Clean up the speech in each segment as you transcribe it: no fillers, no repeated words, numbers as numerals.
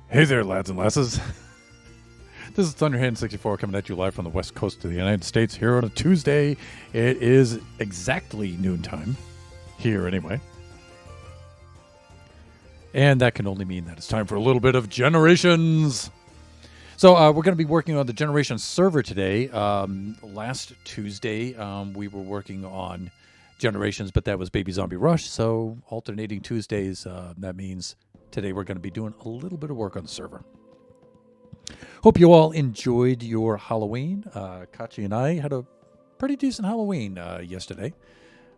Hey there, lads and lasses. This is Thunderhand64 coming at you live from the west coast of the United States here on a Tuesday. It is exactly noontime, here anyway. And that can only mean that it's time for a little bit of Generations. So we're going to be working on the Generations server today. Last Tuesday, we were working on Generations, but that was Baby Zombie Rush. So alternating Tuesdays, that means today we're going to be doing a little bit of work on the server. Hope you all enjoyed your Halloween. Kachi and I had a pretty decent Halloween yesterday.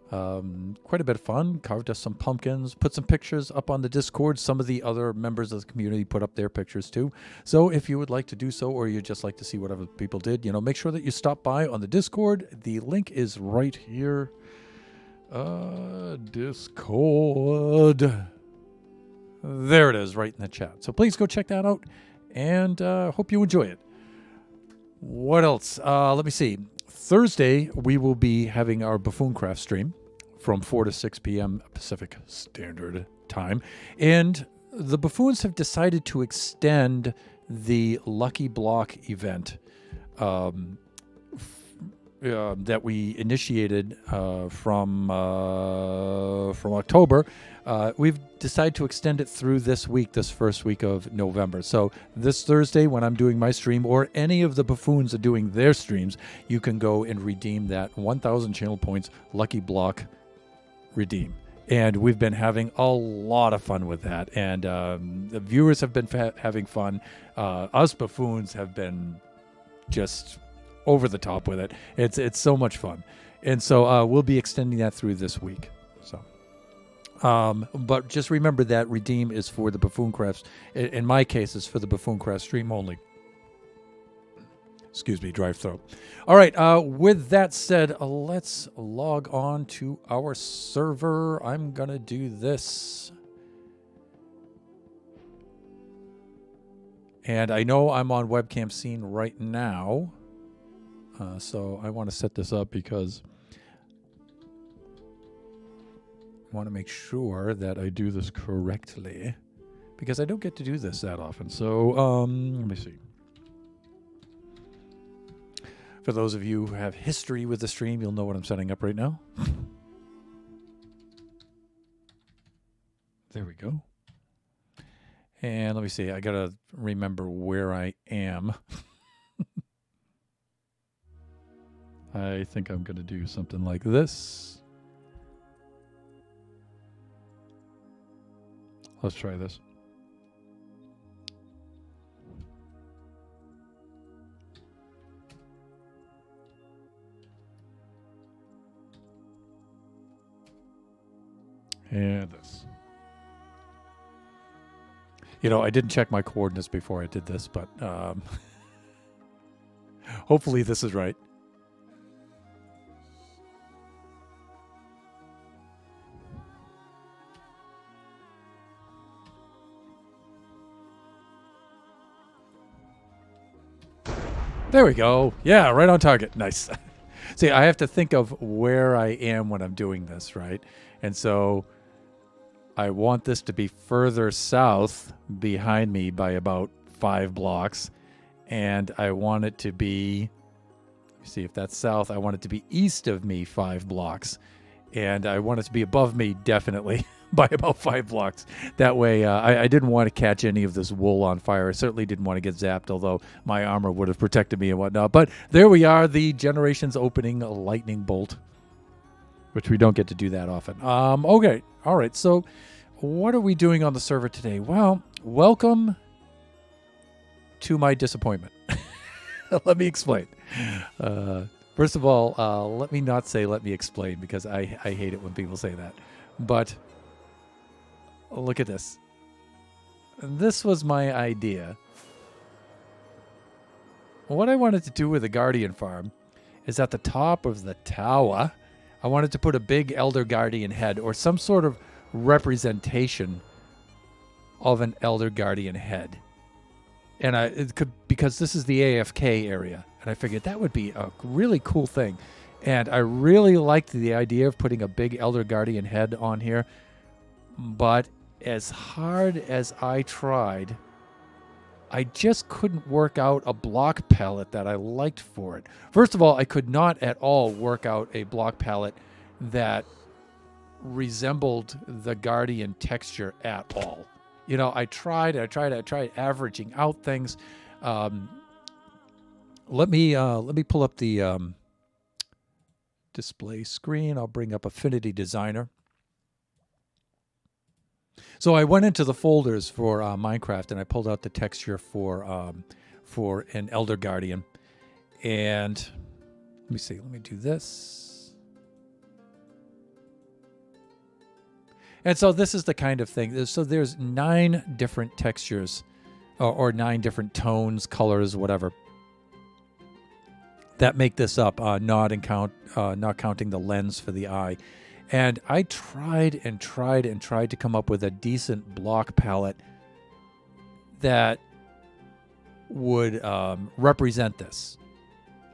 Quite a bit of fun. Carved us some pumpkins, put some pictures up on the Discord. Some of the other members of the community put up their pictures too. So if you would like to do so, or you'd just like to see what other people did, make sure that you stop by on the Discord. The link is right here. Discord. There it is, right in the chat. So please go check that out, and hope you enjoy it. What else? Let me see. Thursday, we will be having our Buffooncraft stream from 4 to 6 p.m. Pacific Standard Time. And the Buffoons have decided to extend the Lucky Block event that we initiated from October. We've decided to extend it through this first week of November. So this Thursday, when I'm doing my stream, or any of the Buffoons are doing their streams, you can go and redeem that 1,000 channel points Lucky Block redeem. And we've been having a lot of fun with that. And the viewers have been having fun. Us Buffoons have been just over the top with it. It's so much fun. And so we'll be extending that through this week. So, but just remember that redeem is for the Buffooncrafts. In my case, it's for the Buffooncraft stream only. Excuse me, dry throat. All right, with that said, let's log on to our server. I'm going to do this. And I know I'm on webcam scene right now. So I want to set this up because I want to make sure that I do this correctly, because I don't get to do this that often. So let me see. For those of you who have history with the stream, you'll know what I'm setting up right now. There we go. And let me see. I got to remember where I am. I think I'm going to do something like this. Let's try this. And this. I didn't check my coordinates before I did this, but hopefully this is right. There we go. Yeah, right on target. Nice. See, I have to think of where I am when I'm doing this, right? And so I want this to be further south behind me by about 5 blocks. And I want it to be, see if that's south, I want it to be east of me 5 blocks. And I want it to be above me, definitely, by about 5 blocks. That way, I didn't want to catch any of this wool on fire. I certainly didn't want to get zapped, although my armor would have protected me and whatnot. But there we are, the Generations opening lightning bolt, which we don't get to do that often. Okay, all right. So what are we doing on the server today? Well, welcome to my disappointment. Let me explain. First of all, let me not say let me explain, because I hate it when people say that. But look at this. This was my idea. What I wanted to do with the Guardian Farm is at the top of the tower, I wanted to put a big Elder Guardian head, or some sort of representation of an Elder Guardian head. And it could, because this is the AFK area, and I figured that would be a really cool thing. And I really liked the idea of putting a big Elder Guardian head on here. But as hard as I tried, I just couldn't work out a block palette that I liked for it. First of all, I could not at all work out a block palette that resembled the Guardian texture at all. You know, I tried averaging out things. Let me pull up the display screen. I'll bring up Affinity Designer. So I went into the folders for Minecraft and I pulled out the texture for an Elder Guardian. And let me see. Let me do this. And so this is the kind of thing. So there's 9 different textures or 9 different tones, colors, whatever, that make this up, not counting the lens for the eye. And I tried to come up with a decent block palette that would represent this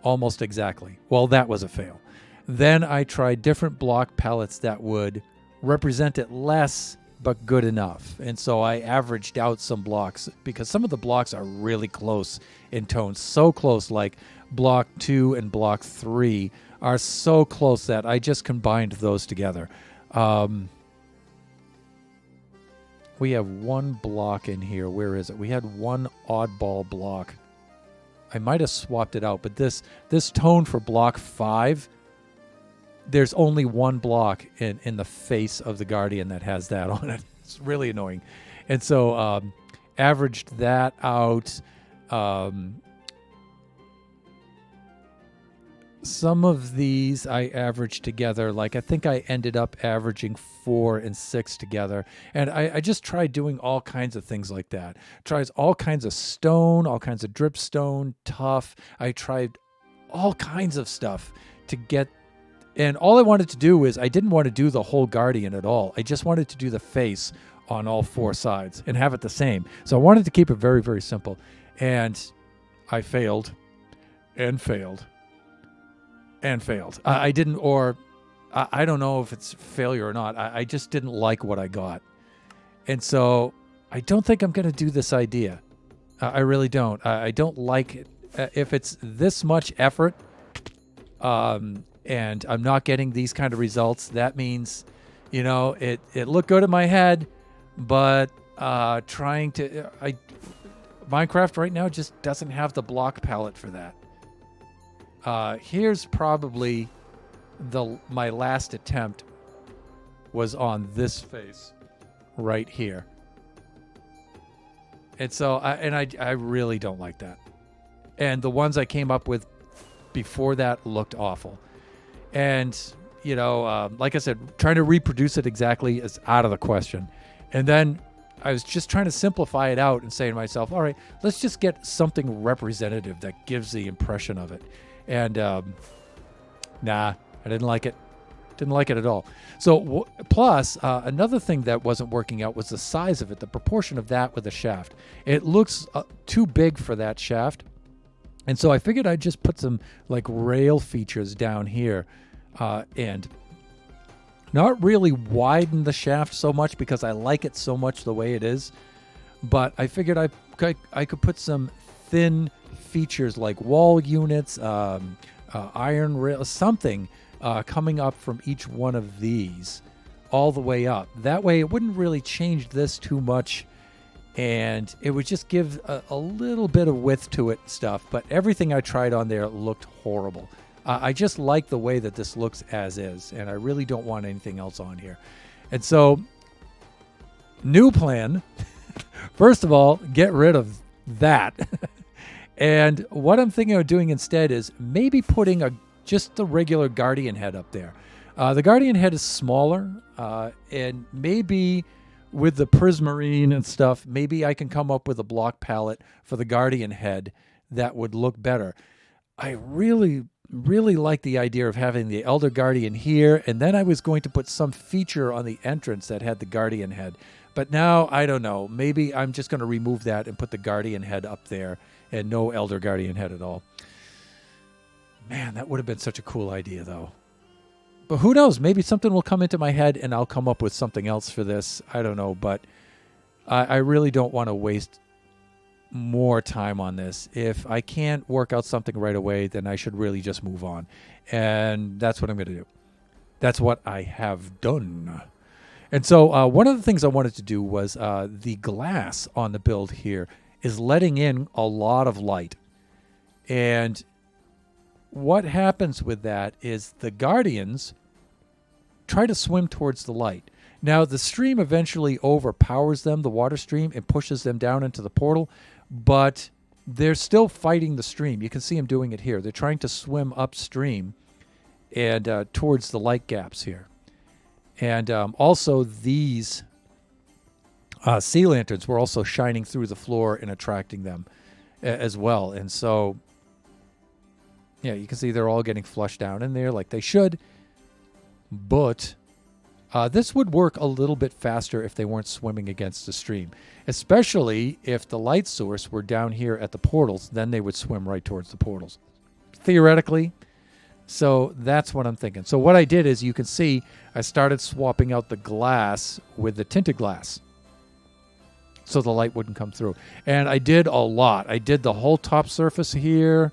almost exactly. Well, that was a fail. Then I tried different block palettes that would represent it less but good enough. And so I averaged out some blocks because some of the blocks are really close in tone, so close, like block 2 and block 3 are so close that I just combined those together. We have one block in here. Where is it? We had one oddball block. I might have swapped it out, but this tone for block 5, there's only one block in the face of the Guardian that has that on it. It's really annoying. And so averaged that out. Some of these I averaged together. Like I think I ended up averaging 4 and 6 together. And I just tried doing all kinds of things like that. Tries all kinds of stone, all kinds of dripstone, tough. I tried all kinds of stuff to get. And all I wanted to do is I didn't want to do the whole Guardian at all. I just wanted to do the face on all 4 sides and have it the same. So I wanted to keep it very, very simple. And I failed and failed. And failed. I didn't, or I don't know if it's failure or not. I just didn't like what I got. And so I don't think I'm going to do this idea. I really don't. I don't like it. If it's this much effort and I'm not getting these kind of results, that means, you know, it looked good in my head, but Minecraft right now just doesn't have the block palette for that. Here's probably my last attempt was on this face right here. And so I really don't like that. And the ones I came up with before that looked awful. And, you know, like I said, trying to reproduce it exactly is out of the question. And then I was just trying to simplify it out and saying to myself, all right, let's just get something representative that gives the impression of it. And nah, I didn't like it. Didn't like it at all. So plus, another thing that wasn't working out was the size of it, the proportion of that with the shaft. It looks too big for that shaft. And so I figured I'd just put some like rail features down here and not really widen the shaft so much because I like it so much the way it is. But I figured I could put some thin features like wall units, iron rail, something coming up from each one of these all the way up. That way it wouldn't really change this too much, and it would just give a little bit of width to it and stuff. But everything I tried on there looked horrible. I just like the way that this looks as is, and I really don't want anything else on here. And so, new plan. First of all, get rid of that. And what I'm thinking of doing instead is maybe putting just the regular Guardian head up there. The Guardian head is smaller, and maybe with the Prismarine and stuff, maybe I can come up with a block palette for the Guardian head that would look better. I really, really like the idea of having the Elder Guardian here, and then I was going to put some feature on the entrance that had the Guardian head. But now, I don't know. Maybe I'm just going to remove that and put the Guardian head up there and no Elder Guardian head at all. Man, that would have been such a cool idea, though. But who knows? Maybe something will come into my head and I'll come up with something else for this. I don't know, but I really don't want to waste more time on this. If I can't work out something right away, then I should really just move on. And that's what I'm going to do. That's what I have done. And so one of the things I wanted to do was the glass on the build here is letting in a lot of light. And what happens with that is the Guardians try to swim towards the light. Now, the stream eventually overpowers them, the water stream, and pushes them down into the portal, but they're still fighting the stream. You can see them doing it here. They're trying to swim upstream and towards the light gaps here. And also these sea lanterns were also shining through the floor and attracting them as well. And so, yeah, you can see they're all getting flushed down in there like they should. But this would work a little bit faster if they weren't swimming against the stream, especially if the light source were down here at the portals. Then they would swim right towards the portals, theoretically. So that's what I'm thinking. So what I did is, you can see I started swapping out the glass with the tinted glass so the light wouldn't come through. And I did a lot. I did the whole top surface here.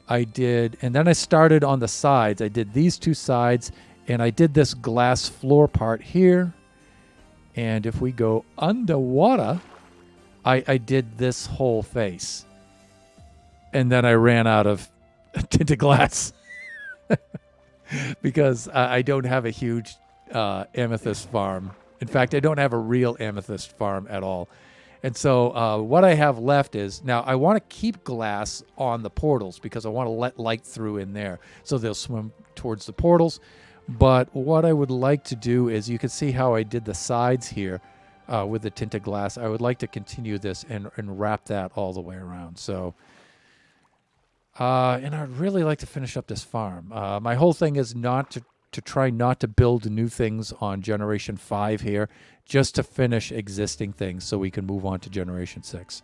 And then I started on the sides. I did these two sides, and I did this glass floor part here. And if we go underwater, I did this whole face. And then I ran out of tinted glass. Because I don't have a huge amethyst farm. In fact, I don't have a real amethyst farm at all. And so what I have left is, now I want to keep glass on the portals because I want to let light through in there so they'll swim towards the portals. But what I would like to do is, you can see how I did the sides here with the tinted glass. I would like to continue this and wrap that all the way around. So... and I'd really like to finish up this farm. My whole thing is not to try not to build new things on Generation 5 here, just to finish existing things so we can move on to Generation 6.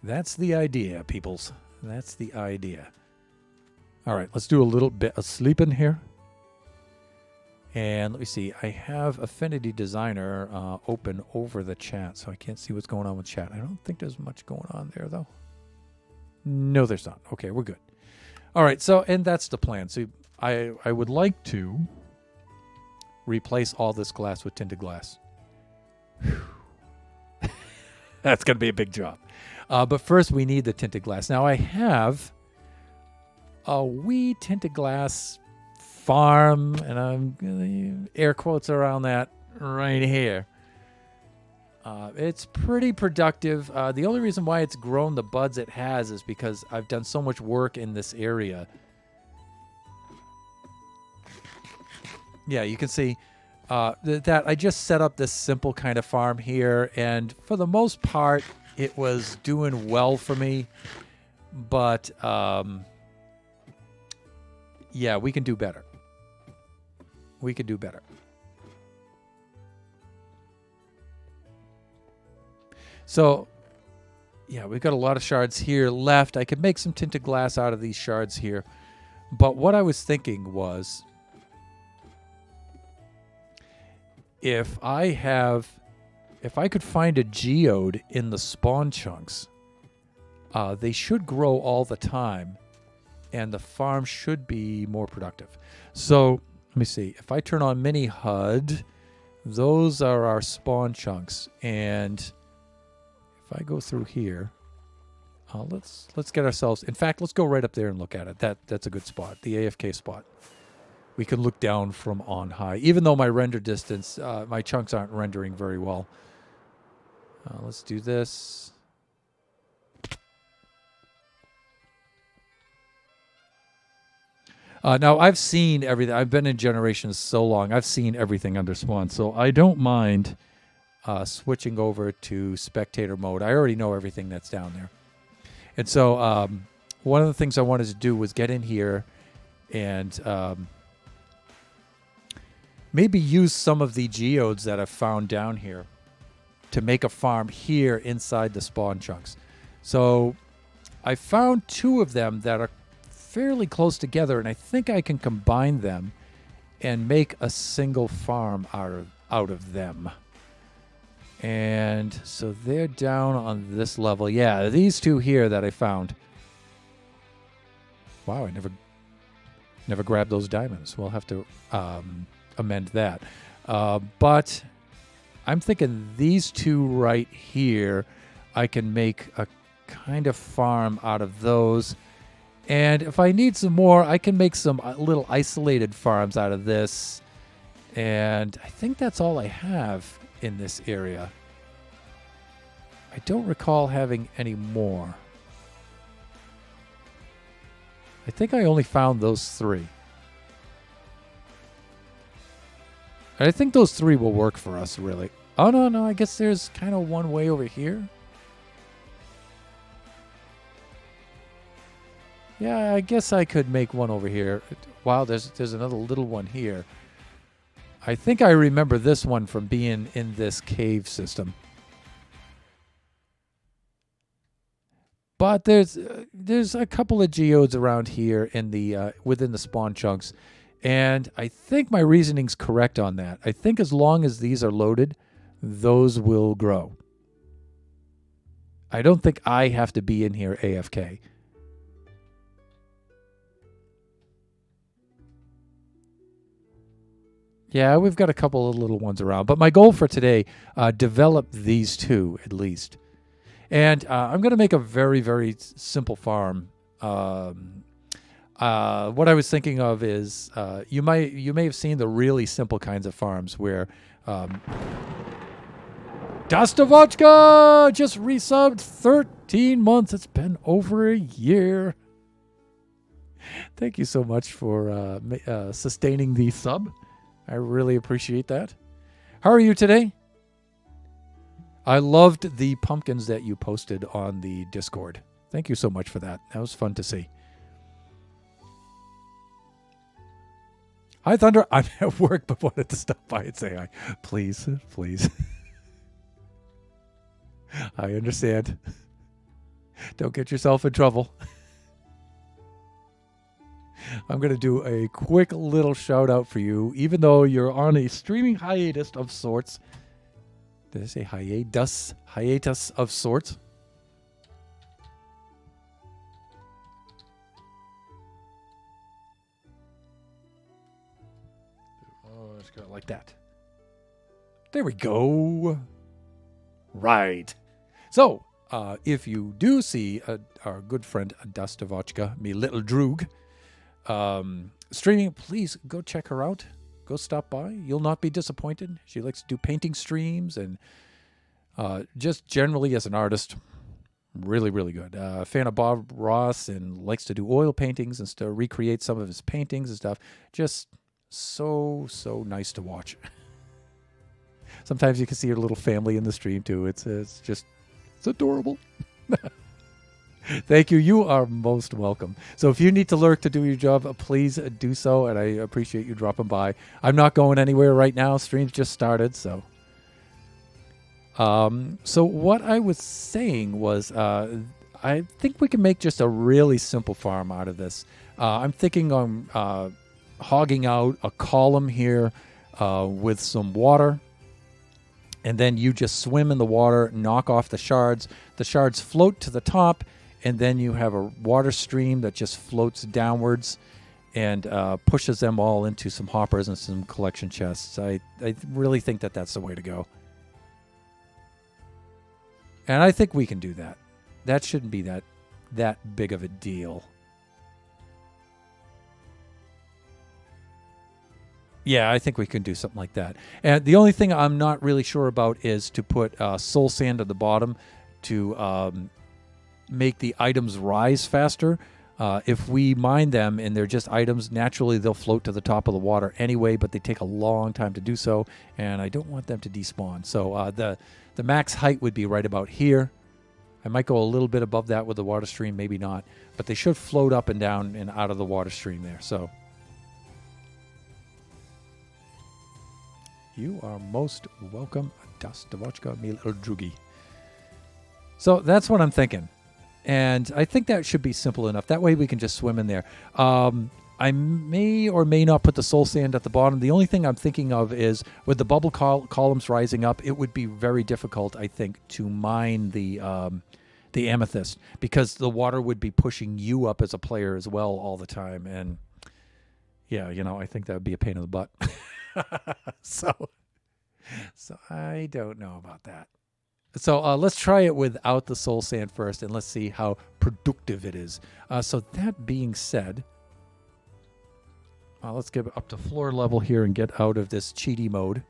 That's the idea, peoples. That's the idea. All right, let's do a little bit of sleeping here. And let me see. I have Affinity Designer open over the chat, so I can't see what's going on with chat. I don't think there's much going on there, though. No, there's not. Okay, we're good. All right, so, and that's the plan. So I would like to replace all this glass with tinted glass. That's going to be a big job. But first, we need the tinted glass. Now, I have a wee tinted glass farm, and I'm going to air quotes around that right here. It's pretty productive. The only reason why it's grown the buds it has is because I've done so much work in this area. Yeah, you can see that I just set up this simple kind of farm here, and for the most part, it was doing well for me. But, yeah, we can do better. We could do better. So, yeah, we've got a lot of shards here left. I could make some tinted glass out of these shards here. But what I was thinking was, if I could find a geode in the spawn chunks, they should grow all the time, and the farm should be more productive. So, let me see. If I turn on Mini HUD, those are our spawn chunks, and... if I go through here, let's get ourselves... In fact, let's go right up there and look at it. That's a good spot, the AFK spot. We can look down from on high. Even though my render distance, my chunks aren't rendering very well. Let's do this. Now, I've seen everything. I've been in Generations so long. I've seen everything under spawn, so I don't mind... switching over to spectator mode. I already know everything that's down there. And so one of the things I wanted to do was get in here and maybe use some of the geodes that I've found down here to make a farm here inside the spawn chunks. So I found two of them that are fairly close together, and I think I can combine them and make a single farm out of them. And so they're down on this level. Yeah, these two here that I found. Wow, I never grabbed those diamonds. We'll have to amend that. But I'm thinking these two right here, I can make a kind of farm out of those. And if I need some more, I can make some little isolated farms out of this. And I think that's all I have in this area. I don't recall having any more. I think I only found those three. And I think those three will work for us, really. Oh, no, I guess there's kind of one way over here. Yeah, I guess I could make one over here. Wow, there's another little one here. I think I remember this one from being in this cave system. But there's a couple of geodes around here in the within the spawn chunks, and I think my reasoning's correct on that. I think as long as these are loaded, those will grow. I don't think I have to be in here AFK. Yeah, we've got a couple of little ones around. But my goal for today, develop these two at least. And I'm going to make a very, very simple farm. What I was thinking of is you may have seen the really simple kinds of farms where Dostovodka just resubbed 13 months. It's been over a year. Thank you so much for sustaining the sub. I really appreciate that. How are you today? I loved the pumpkins that you posted on the Discord. Thank you so much for that. That was fun to see. Hi, Thunder. I'm at work but wanted to stop by and say hi. Please, please. I understand. Don't get yourself in trouble. I'm going to do a quick little shout out for you, even though you're on a streaming hiatus of sorts. Did I say hiatus? Hiatus of sorts. Oh, let's go like that. There we go. Right. So, if you do see our good friend Dostovodka, me little droog, streaming, please go check her out. Go stop by. You'll not be disappointed. She likes to do painting streams and just generally as an artist, really, really good. Fan of Bob Ross and likes to do oil paintings and to recreate some of his paintings and stuff. Just so nice to watch. Sometimes you can see her little family in the stream too. It's adorable. Thank you. You are most welcome. So if you need to lurk to do your job, please do so, and I appreciate you dropping by. I'm not going anywhere right now. Stream's just started, so. So what I was saying was I think we can make just a really simple farm out of this. I'm thinking on hogging out a column here with some water. And then you just swim in the water, knock off the shards. The shards float to the top, and then you have a water stream that just floats downwards and pushes them all into some hoppers and some collection chests. I really think that that's the way to go. And I think we can do that. That shouldn't be that big of a deal. Yeah, I think we can do something like that. And the only thing I'm not really sure about is to put soul sand at the bottom to make the items rise faster. If we mine them and they're just items, naturally they'll float to the top of the water anyway, but they take a long time to do so, and I don't want them to despawn. So the max height would be right about here. I might go a little bit above that with the water stream, maybe not, but they should float up and down and out of the water stream there. So you are most welcome, Dostovodka, me little droogie. So that's what I'm thinking. And I think that should be simple enough. That way we can just swim in there. I may or may not put the soul sand at the bottom. The only thing I'm thinking of is with the bubble columns rising up, it would be very difficult, I think, to mine the amethyst because the water would be pushing you up as a player as well all the time. And yeah, I think that would be a pain in the butt. So I don't know about that. So let's try it without the soul sand first, and let's see how productive it is. So that being said, let's get up to floor level here and get out of this cheaty mode.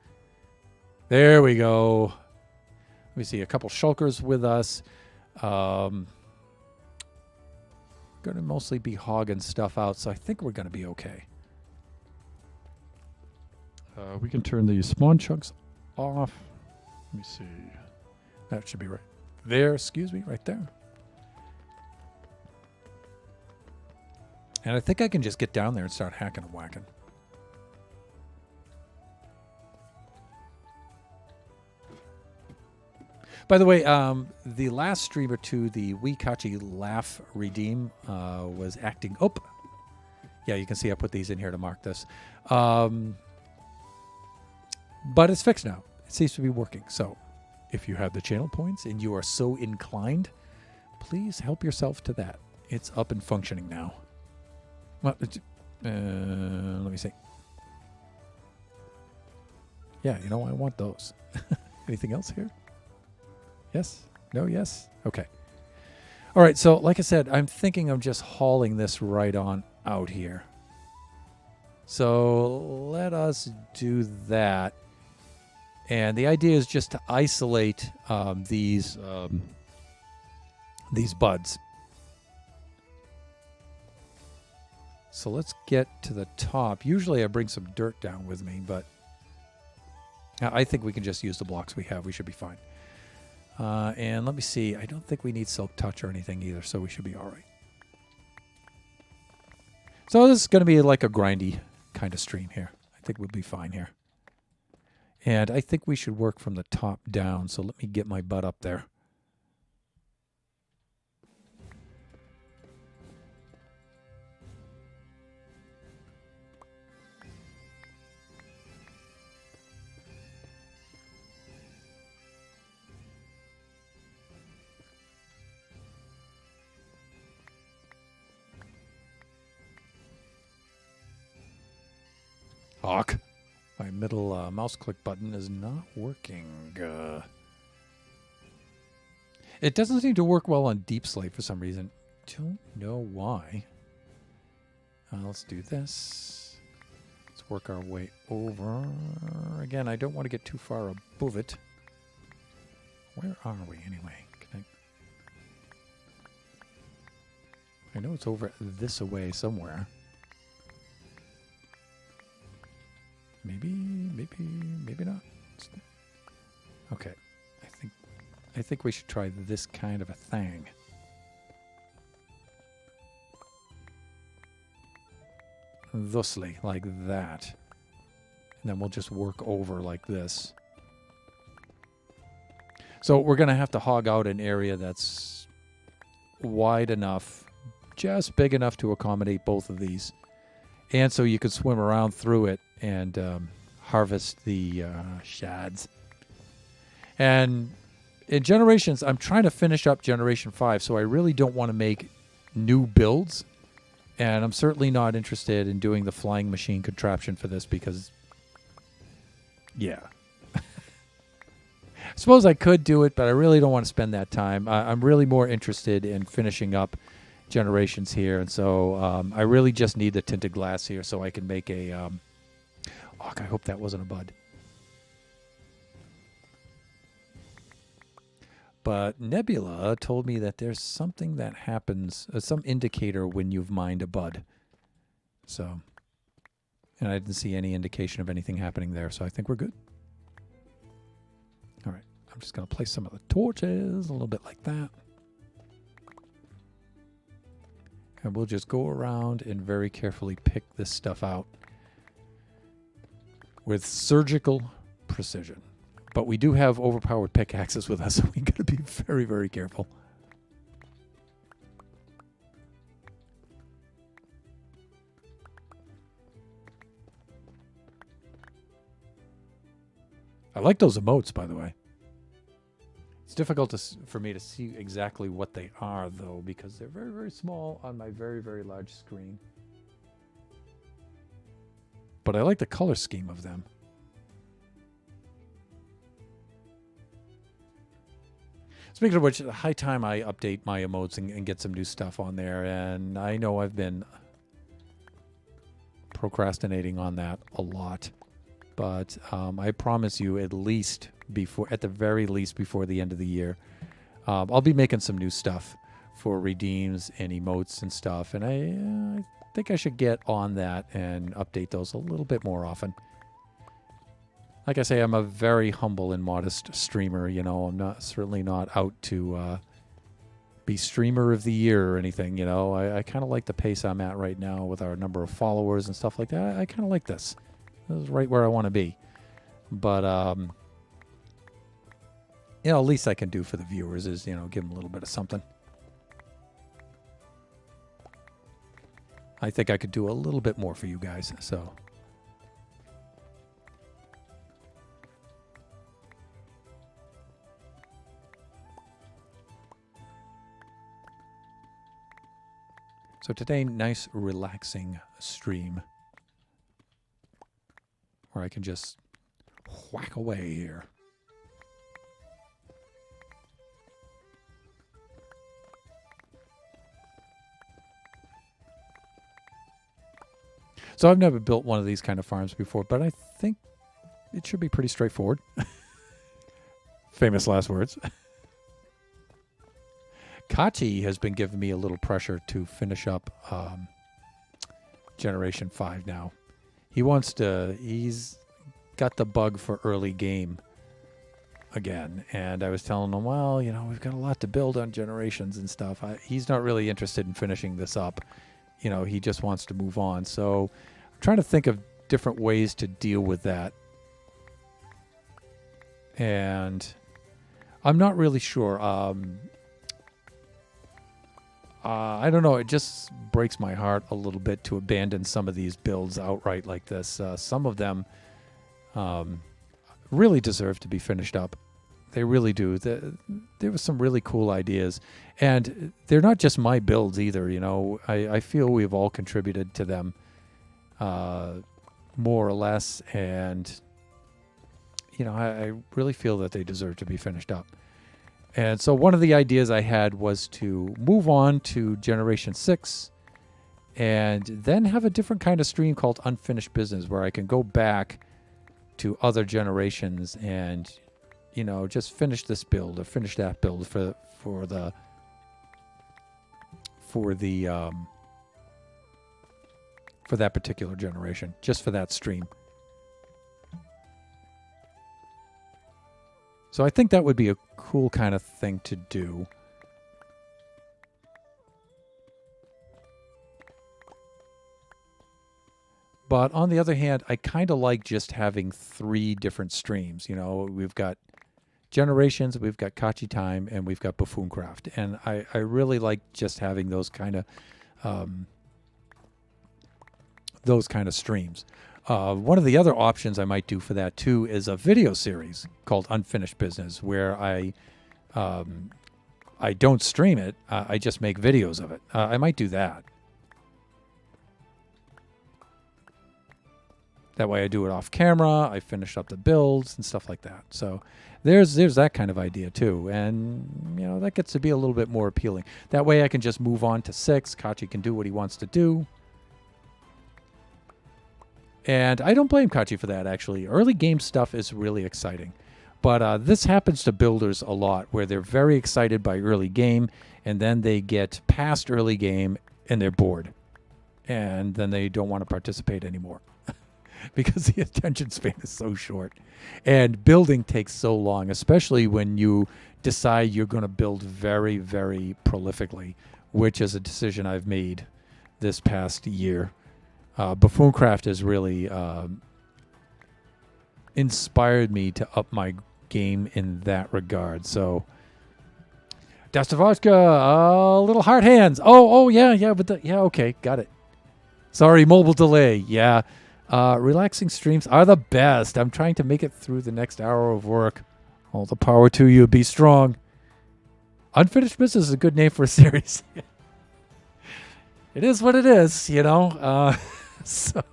There we go. Let me see, a couple shulkers with us. Going to mostly be hogging stuff out, so I think we're going to be okay. We can turn the spawn chunks off. Let me see. That should be right there. Excuse me, right there. And I think I can just get down there and start hacking and whacking. By the way, the last stream or two, the Wikachi Laugh Redeem was acting up. Yeah, you can see I put these in here to mark this. But it's fixed now. It seems to be working. So if you have the channel points and you are so inclined, please help yourself to that. It's up and functioning now. Well, let me see. Yeah, I want those. Anything else here? Yes? No? Yes? Okay. All right, so like I said, I'm thinking of just hauling this right on out here. So let us do that. And the idea is just to isolate these buds. So let's get to the top. Usually I bring some dirt down with me, but I think we can just use the blocks we have. We should be fine. And let me see. I don't think we need Silk Touch or anything either, so we should be all right. So this is going to be like a grindy kind of stream here. I think we'll be fine here. And I think we should work from the top down, so let me get my butt up there. Hawk. My middle mouse click button is not working. It doesn't seem to work well on Deep Slate for some reason. Don't know why. Let's do this. Let's work our way over. Again, I don't want to get too far above it. Where are we anyway? I know it's over this away somewhere. Maybe not. Okay. I think we should try this kind of a thing. Thusly, like that. And then we'll just work over like this. So we're going to have to hog out an area that's wide enough, just big enough to accommodate both of these. And so you can swim around through it and harvest the shads. And in Generations, I'm trying to finish up Generation 5, so I really don't want to make new builds. And I'm certainly not interested in doing the flying machine contraption for this because, yeah. I suppose I could do it, but I really don't want to spend that time. I'm really more interested in finishing up Generations here. And so I really just need the tinted glass here so I can make a... Oh, I hope that wasn't a bud. But Nebula told me that there's something that happens, some indicator when you've mined a bud. So, and I didn't see any indication of anything happening there, so I think we're good. All right, I'm just going to place some of the torches a little bit like that. And we'll just go around and very carefully pick this stuff out with surgical precision. But we do have overpowered pickaxes with us, so we got to be very, very careful. I like those emotes, by the way. It's difficult for me to see exactly what they are, though, because they're very, very small on my very, very large screen. But I like the color scheme of them. Speaking of which, high time I update my emotes and get some new stuff on there. And I know I've been procrastinating on that a lot. But I promise you, at the very least, before the end of the year, I'll be making some new stuff for redeems and emotes and stuff. And I think I should get on that and update those a little bit more often. Like I say, I'm a very humble and modest streamer. You know, I'm certainly not out to be streamer of the year or anything. You know, I kind of like the pace I'm at right now with our number of followers and stuff like that. I kind of like this. This is right where I want to be. But, you know, at least I can do for the viewers is, you know, give them a little bit of something. I think I could do a little bit more for you guys, so. So today, nice relaxing stream where I can just whack away here. So I've never built one of these kind of farms before, but I think it should be pretty straightforward. Famous last words. Kachi has been giving me a little pressure to finish up Generation 5 now. He's got the bug for early game again. And I was telling him, well, you know, we've got a lot to build on Generations and stuff. He's not really interested in finishing this up. You know, he just wants to move on. So I'm trying to think of different ways to deal with that. And I'm not really sure. I don't know. It just breaks my heart a little bit to abandon some of these builds outright like this. Some of them really deserve to be finished up. They really do. There were some really cool ideas. And they're not just my builds either, you know. I feel we've all contributed to them more or less. And, you know, I really feel that they deserve to be finished up. And so one of the ideas I had was to move on to Generation 6 and then have a different kind of stream called Unfinished Business where I can go back to other generations and, you know, just finish this build or finish that build for that particular generation, just for that stream. So I think that would be a cool kind of thing to do. But on the other hand, I kind of like just having 3 different streams. You know, we've got Generations, we've got Kachi Time, and we've got Buffooncraft. And I really like just having those kind of streams. One of the other options I might do for that too is a video series called Unfinished Business, where I don't stream it. I just make videos of it. I might do that. That way I do it off camera. I finish up the builds and stuff like that. So there's that kind of idea too. And, you know, that gets to be a little bit more appealing. That way I can just move on to 6. Kachi can do what he wants to do. And I don't blame Kachi for that, actually. Early game stuff is really exciting. But this happens to builders a lot, where they're very excited by early game, and then they get past early game, and they're bored. And then they don't want to participate anymore. Because the attention span is so short. And building takes so long, especially when you decide you're going to build very, very prolifically, which is a decision I've made this past year. Buffooncraft has really inspired me to up my game in that regard. So, Dostoevsky, little hard hands. Oh, yeah, but yeah, okay, got it. Sorry, mobile delay. Yeah, Relaxing streams are the best. I'm trying to make it through the next hour of work. All the power to you. Be strong. Unfinished Business is a good name for a series. It is what it is, you know. So,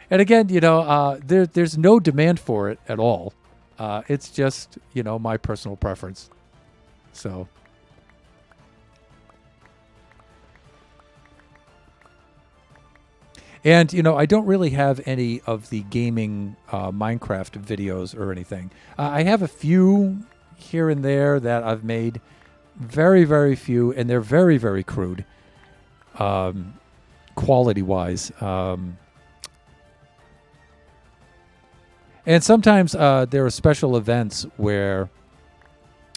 and again, you know, there's no demand for it at all. It's just, you know, my personal preference. So. And, you know, I don't really have any of the gaming Minecraft videos or anything. I have a few here and there that I've made. Very, very few. And they're very, very crude. Quality-wise. And sometimes there are special events where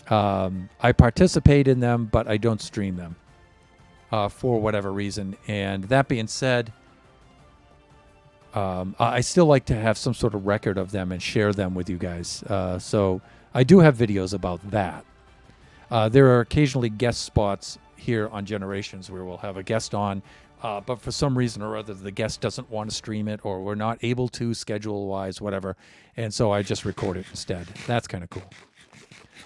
I participate in them, but I don't stream them for whatever reason. And that being said, I still like to have some sort of record of them and share them with you guys. So I do have videos about that. There are occasionally guest spots here on Generations where we'll have a guest on, but for some reason or other, the guest doesn't want to stream it, or we're not able to schedule-wise, whatever. And so I just record it instead. That's kind of cool.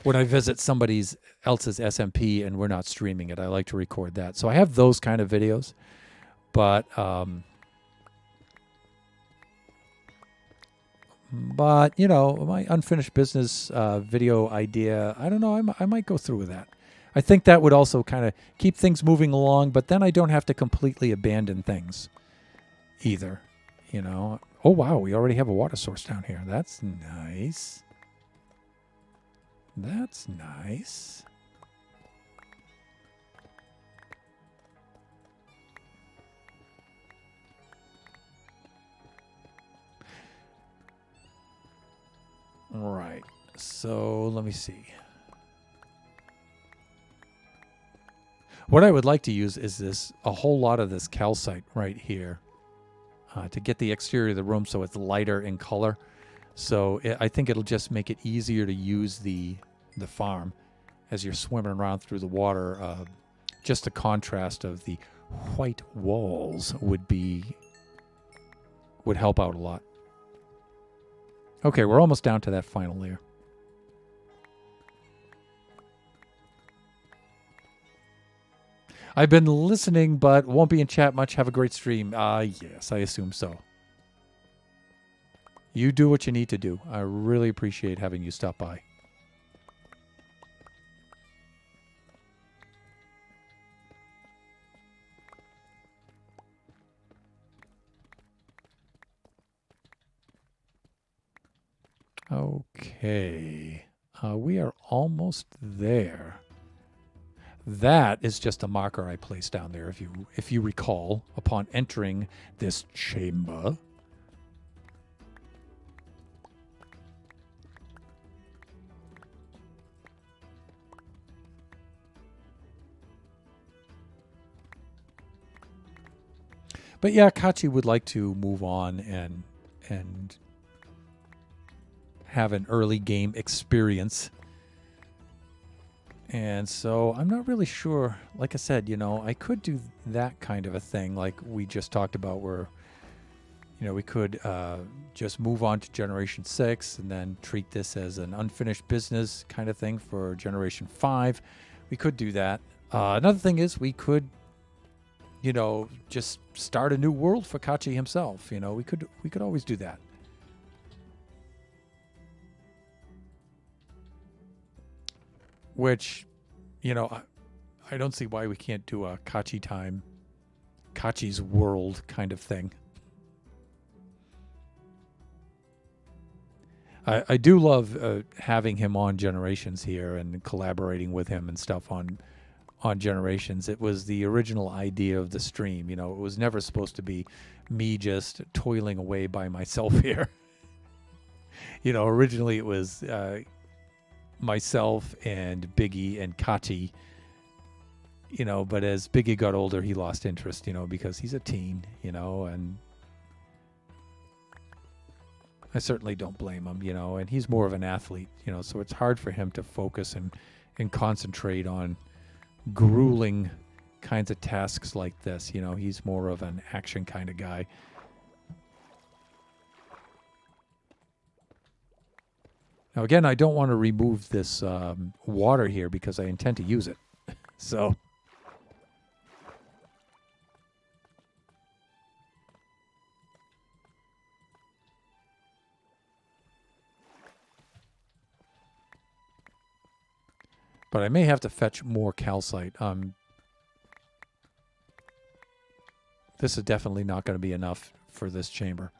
When I visit somebody else's SMP and we're not streaming it, I like to record that. So I have those kind of videos, but you know, my Unfinished Business video idea, I don't know, I might go through with that. I think that would also kind of keep things moving along, but then I don't have to completely abandon things either, you know. Oh, wow, we already have a water source down here. That's nice. That's nice. Right. So let me see. What I would like to use is a whole lot of this calcite right here to get the exterior of the room so it's lighter in color. So I think it'll just make it easier to use the farm as you're swimming around through the water. Just the contrast of the white walls would help out a lot. Okay, we're almost down to that final layer. I've been listening, but won't be in chat much. Have a great stream. Yes, I assume so. You do what you need to do. I really appreciate having you stop by. Okay. We are almost there. That is just a marker I placed down there, if you recall, upon entering this chamber. But yeah, Kachi would like to move on and have an early game experience. And so I'm not really sure. Like I said, you know, I could do that kind of a thing like we just talked about where, you know, we could just move on to Generation 6 and then treat this as an unfinished business kind of thing for Generation 5. We could do that. Another thing is we could, you know, just start a new world for Kachi himself. You know, we could always do that. Which, you know, I don't see why we can't do a Kachi time, Kachi's world kind of thing. I do love having him on Generations here and collaborating with him and stuff on Generations. It was the original idea of the stream. You know, it was never supposed to be me just toiling away by myself here. You know, originally it was myself and Biggie and Kachi, you know, but as Biggie got older, he lost interest, you know, because he's a teen, you know, and I certainly don't blame him, you know, and he's more of an athlete, you know, so it's hard for him to focus and concentrate on grueling kinds of tasks like this. You know, he's more of an action kind of guy. Now, again, I don't want to remove this water here because I intend to use it. So, but I may have to fetch more calcite. This is definitely not going to be enough for this chamber.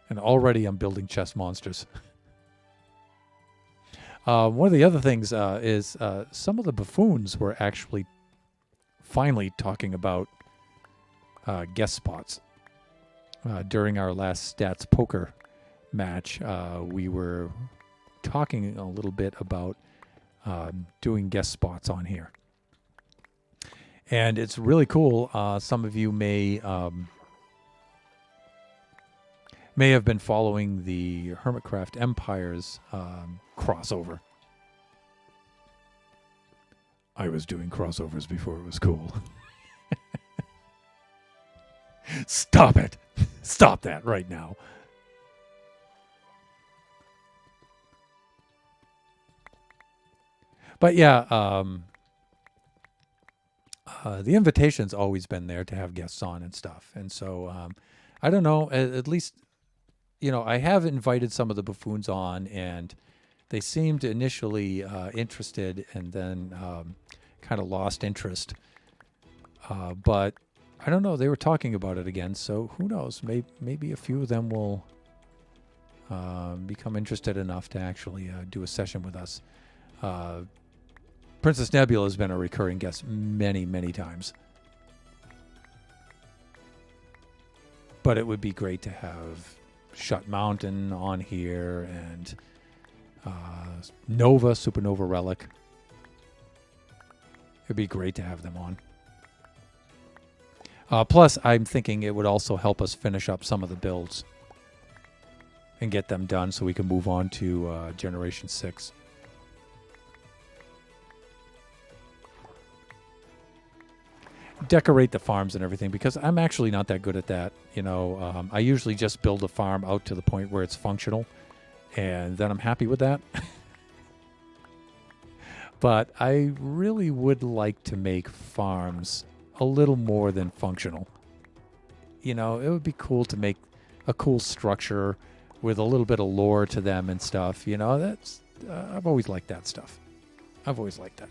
And already I'm building chest monsters. One of the other things is some of the buffoons were actually finally talking about guest spots. During our last stats poker match, we were talking a little bit about doing guest spots on here. And it's really cool. Some of you may have been following the Hermitcraft Empires crossover. I was doing crossovers before it was cool. Stop it. Stop that right now. But yeah, the invitation's always been there to have guests on and stuff. And so, I don't know, at least, you know, I have invited some of the buffoons on, and they seemed initially interested and then kind of lost interest. But I don't know, they were talking about it again, so who knows? Maybe a few of them will become interested enough to actually do a session with us. Princess Nebula has been a recurring guest many, many times. But it would be great to have Shut Mountain on here and Nova, Supernova Relic. It'd be great to have them on. Plus, I'm thinking it would also help us finish up some of the builds and get them done so we can move on to Generation 6. Decorate the farms and everything, because I'm actually not that good at that. You know, I usually just build a farm out to the point where it's functional, and then I'm happy with that. But I really would like to make farms a little more than functional. You know, it would be cool to make a cool structure with a little bit of lore to them and stuff. You know, that's I've always liked that stuff. I've always liked that.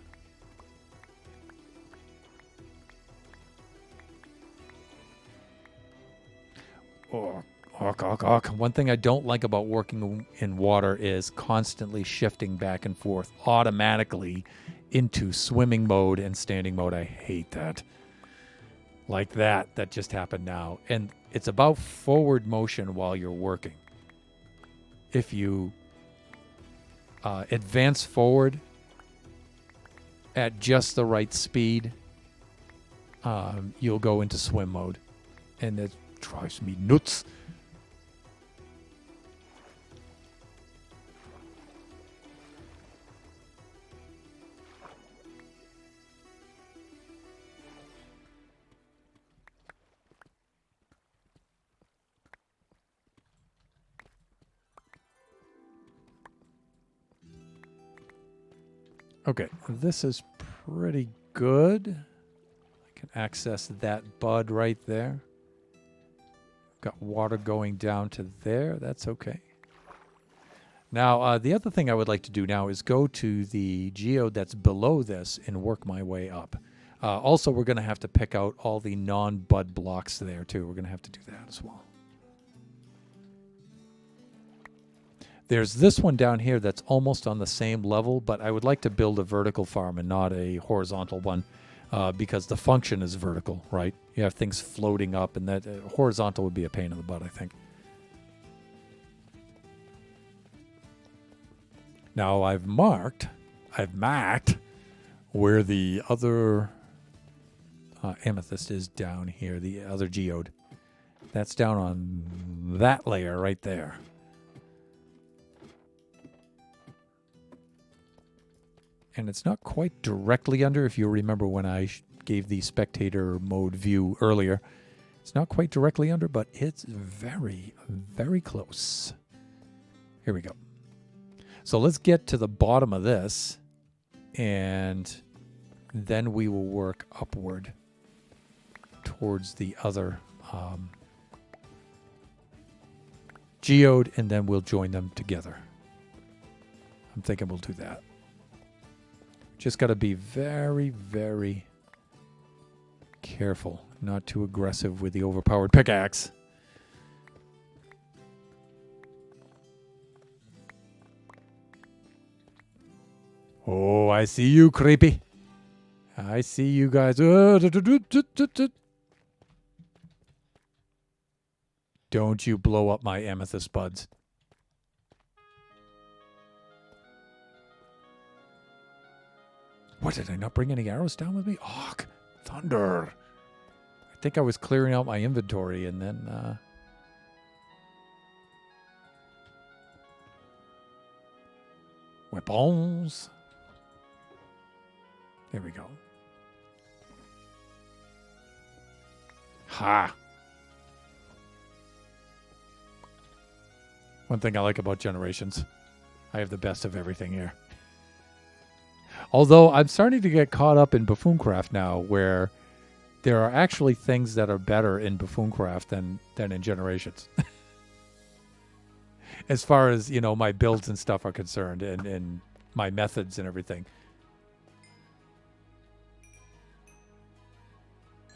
One thing I don't like about working in water is constantly shifting back and forth automatically into swimming mode and standing mode. I hate that. Like that just happened now. And it's about forward motion while you're working. If you advance forward at just the right speed, you'll go into swim mode. And it drives me nuts. Okay, this is pretty good. I can access that bud right there. Got water going down to there. That's okay. Now, the other thing I would like to do now is go to the geode that's below this and work my way up. Also, we're going to have to pick out all the non-bud blocks there, too. We're going to have to do that as well. There's this one down here that's almost on the same level, but I would like to build a vertical farm and not a horizontal one. Because the function is vertical, right? You have things floating up, and that horizontal would be a pain in the butt, I think. Now I've marked where the other amethyst is down here, the other geode. That's down on that layer right there. And it's not quite directly under. If you remember when I gave the spectator mode view earlier, it's not quite directly under, but it's very, very close. Here we go. So let's get to the bottom of this, and then we will work upward towards the other geode, and then we'll join them together. I'm thinking we'll do that. Just got to be very, very careful, not too aggressive with the overpowered pickaxe. Oh, I see you, creepy. I see you guys. Don't you blow up my amethyst buds. What, did I not bring any arrows down with me? Oh, thunder. I think I was clearing out my inventory and then... weapons. There we go. Ha! One thing I like about Generations, I have the best of everything here. Although I'm starting to get caught up in Buffooncraft now, where there are actually things that are better in Buffooncraft than in Generations. As far as, you know, my builds and stuff are concerned, and my methods and everything.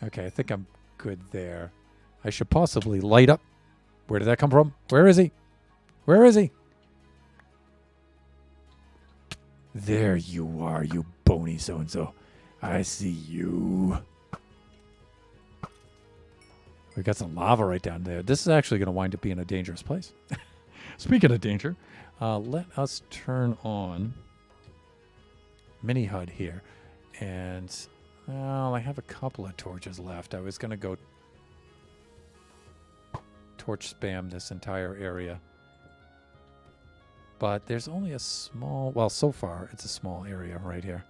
Okay, I think I'm good there. I should possibly light up. Where did that come from? Where is he? Where is he? There you are, you bony so-and-so. I see you. We got some lava right down there. This is actually going to wind up being a dangerous place. Speaking of danger, let us turn on Mini HUD here. And, well, I have a couple of torches left. I was going to go torch spam this entire area. But there's only a small, well, so far it's a small area right here.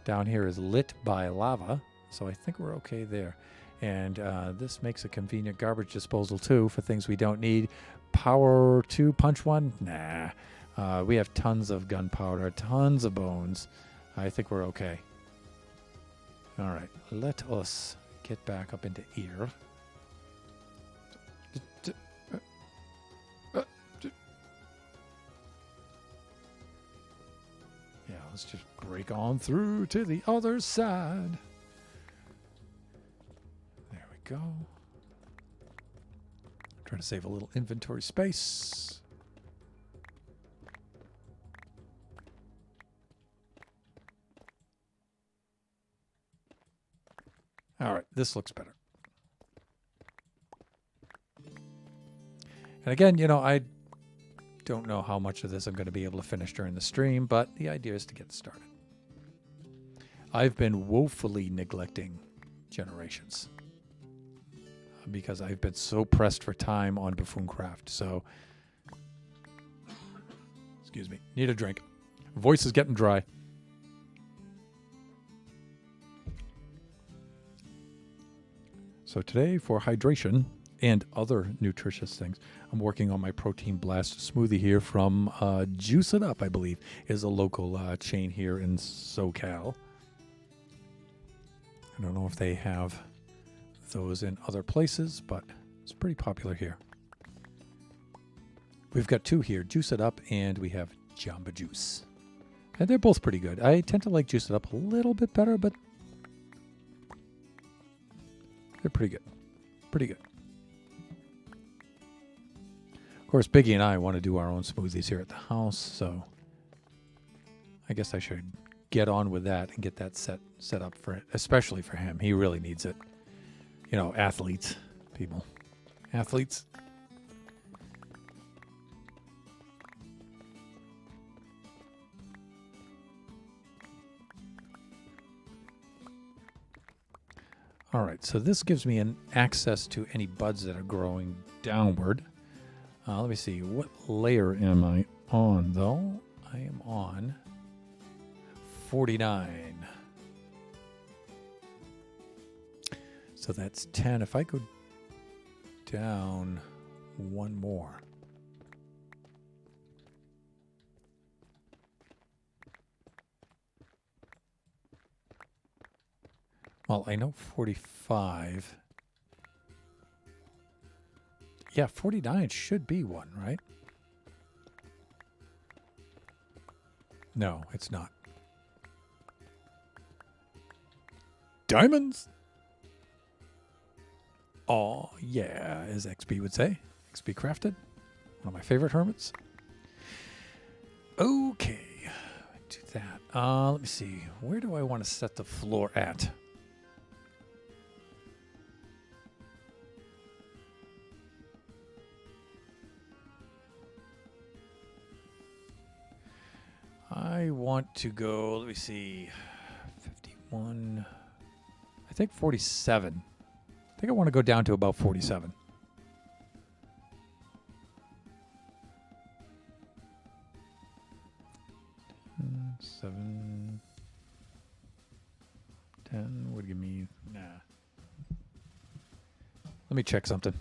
Down here is lit by lava, so I think we're okay there. And this makes a convenient garbage disposal too for things we don't need. Power 2 punch 1? Nah. We have tons of gunpowder, tons of bones. I think we're okay. All right, let us get back up into here. Yeah, let's just break on through to the other side. There we go. Try to save a little inventory space. All right, this looks better. And again, you know, I don't know how much of this I'm going to be able to finish during the stream, but the idea is to get started. I've been woefully neglecting Generations because I've been so pressed for time on Buffooncraft. So, excuse me, need a drink. Voice is getting dry. So today, for hydration and other nutritious things, I'm working on my Protein Blast smoothie here from Juice It Up, I believe, is a local chain here in SoCal. I don't know if they have those in other places, but it's pretty popular here. We've got two here, Juice It Up, and we have Jamba Juice. And they're both pretty good. I tend to like Juice It Up a little bit better, but they're pretty good. Pretty good. Of course, Biggie and I want to do our own smoothies here at the house, so I guess I should get on with that and get that set up for it, especially for him. He really needs it. You know, athletes, people. Athletes. All right, so this gives me an access to any buds that are growing downward. Let me see, what layer am I on, though? I am on 49. So that's 10. If I go down one more. Well, I know 45. Yeah, 49 should be one, right? No, it's not. Diamonds! Oh, yeah, as XP would say. XP Crafted. One of my favorite hermits. Okay, do that. Let me see. Where do I want to set the floor at? I want to go, let me see, 51, I think 47. I think I want to go down to about 47. Seven, 10 would give me, nah. Let me check something.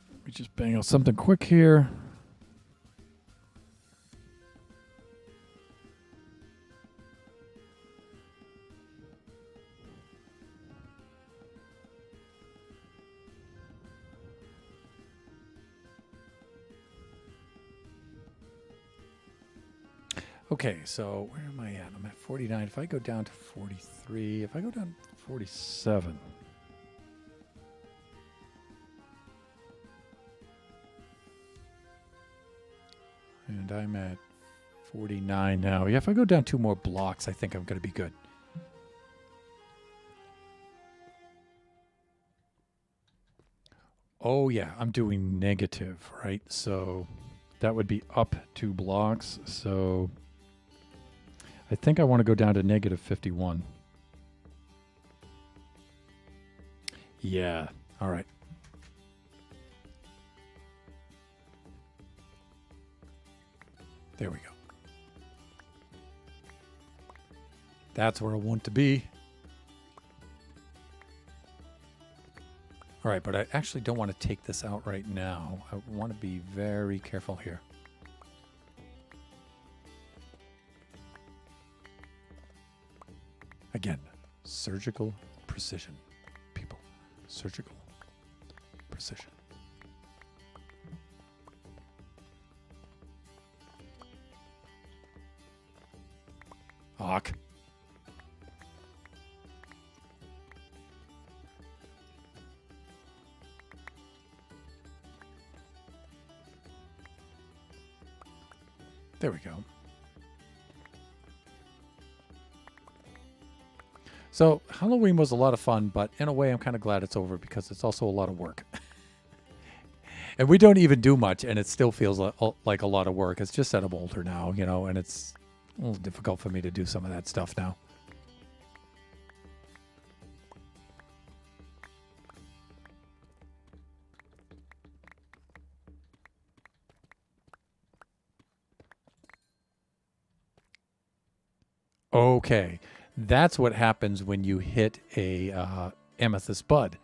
Let me just bang out something quick here. Okay, so where am I at? I'm at 49. If I go down to 43, if I go down to 47. And I'm at 49 now. Yeah, if I go down 2 more blocks, I think I'm going to be good. Oh, yeah, I'm doing negative, right? So that would be up 2 blocks. So I think I want to go down to negative 51. Yeah, all right. There we go. That's where I want to be. All right, but I actually don't want to take this out right now. I want to be very careful here. Again, surgical precision, people. Surgical precision. Hawk. There we go. So Halloween was a lot of fun, but in a way I'm kind of glad it's over because it's also a lot of work. And we don't even do much, and it still feels like a lot of work. It's just that I'm older now, you know, and it's a little difficult for me to do some of that stuff now. Okay, that's what happens when you hit a amethyst bud.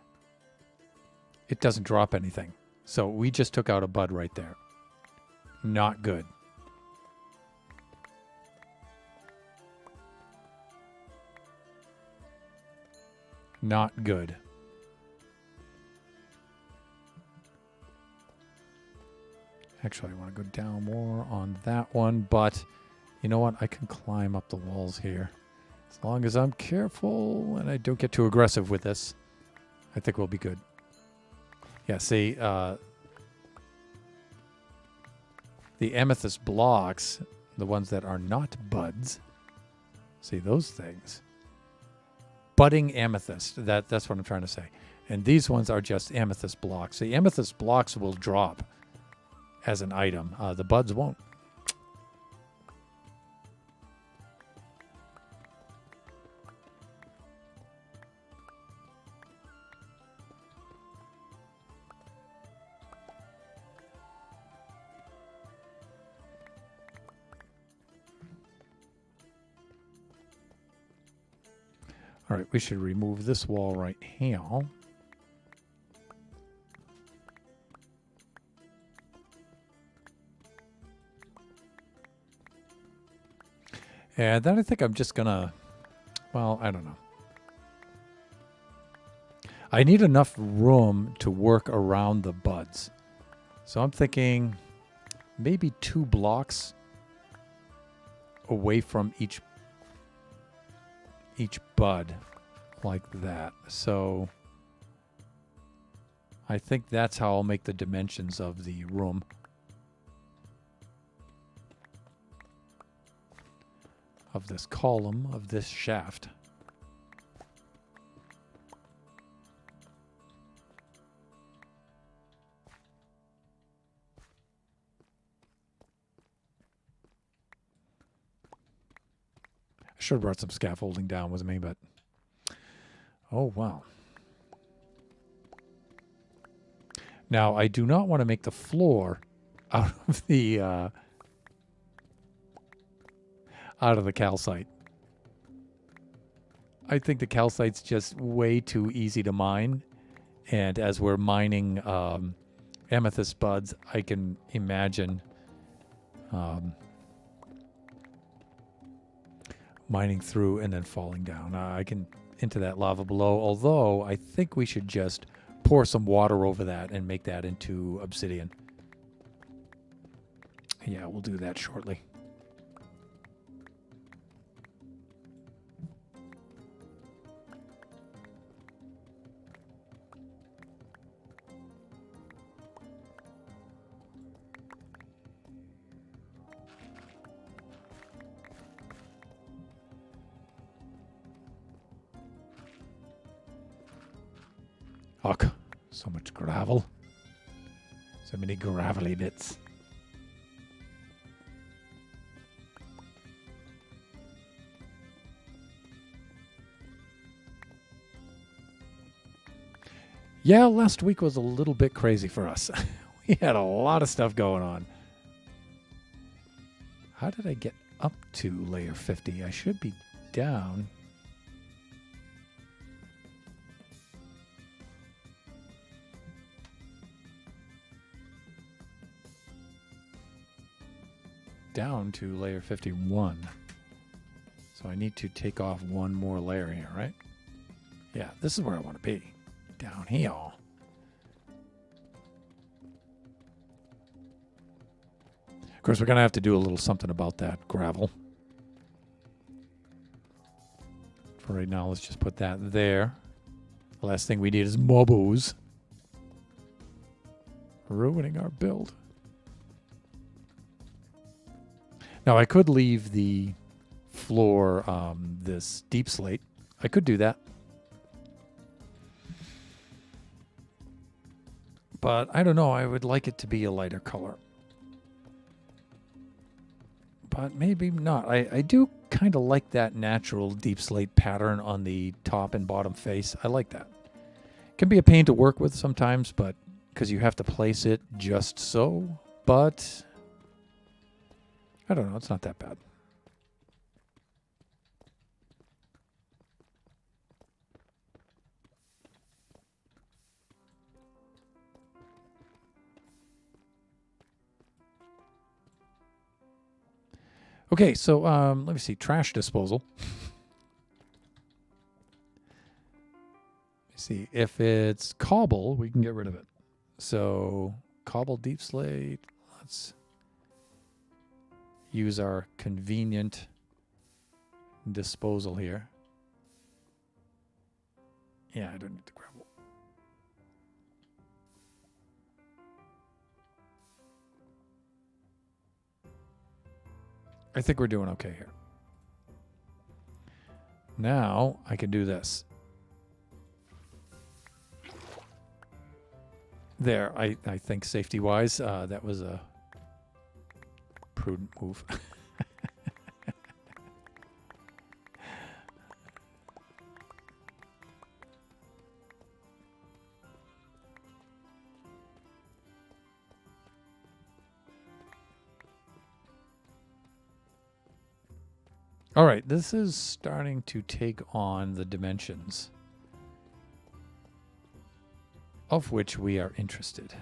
It doesn't drop anything. So we just took out a bud right there. Not good. Not good. Actually, I want to go down more on that one, but you know what? I can climb up the walls here. As long as I'm careful and I don't get too aggressive with this, I think we'll be good. Yeah, see, the amethyst blocks, the ones that are not buds, see those things? Budding amethyst, that's what I'm trying to say. And these ones are just amethyst blocks. The amethyst blocks will drop as an item. The buds won't. All right, we should remove this wall right here. And then I think I'm just gonna, well, I don't know. I need enough room to work around the buds. So I'm thinking maybe 2 blocks away from each bud like that. So I think that's how I'll make the dimensions of the room. Of this column, of this shaft. I should have brought some scaffolding down with me, but oh wow. Now I do not want to make the floor out of the calcite. I think the calcite's just way too easy to mine. And as we're mining amethyst buds, I can imagine mining through and then falling down. I can into that lava below, although I think we should just pour some water over that and make that into obsidian. Yeah, we'll do that shortly. Ugh, so much gravel. So many gravelly bits. Yeah, last week was a little bit crazy for us. We had a lot of stuff going on. How did I get up to layer 50? I should be down. Down to layer 51. So I need to take off one more layer here, right? Yeah, this is where I want to be. Down here. Of course, we're going to have to do a little something about that gravel. For right now, let's just put that there. The last thing we need is mobos. Ruining our build. Now, I could leave the floor this deep slate. I could do that. But I don't know. I would like it to be a lighter color. But maybe not. I do kind of like that natural deep slate pattern on the top and bottom face. I like that. It can be a pain to work with sometimes, but because you have to place it just so. But I don't know. It's not that bad. Okay, so let me see. Trash disposal. Let me see. If it's cobble, we can get rid of it. So cobble deep slate. Let's use our convenient disposal here. Yeah, I don't need the gravel. I think we're doing okay here. Now I can do this. There, I think safety-wise, that was a prudent move. All right, this is starting to take on the dimensions of which we are interested.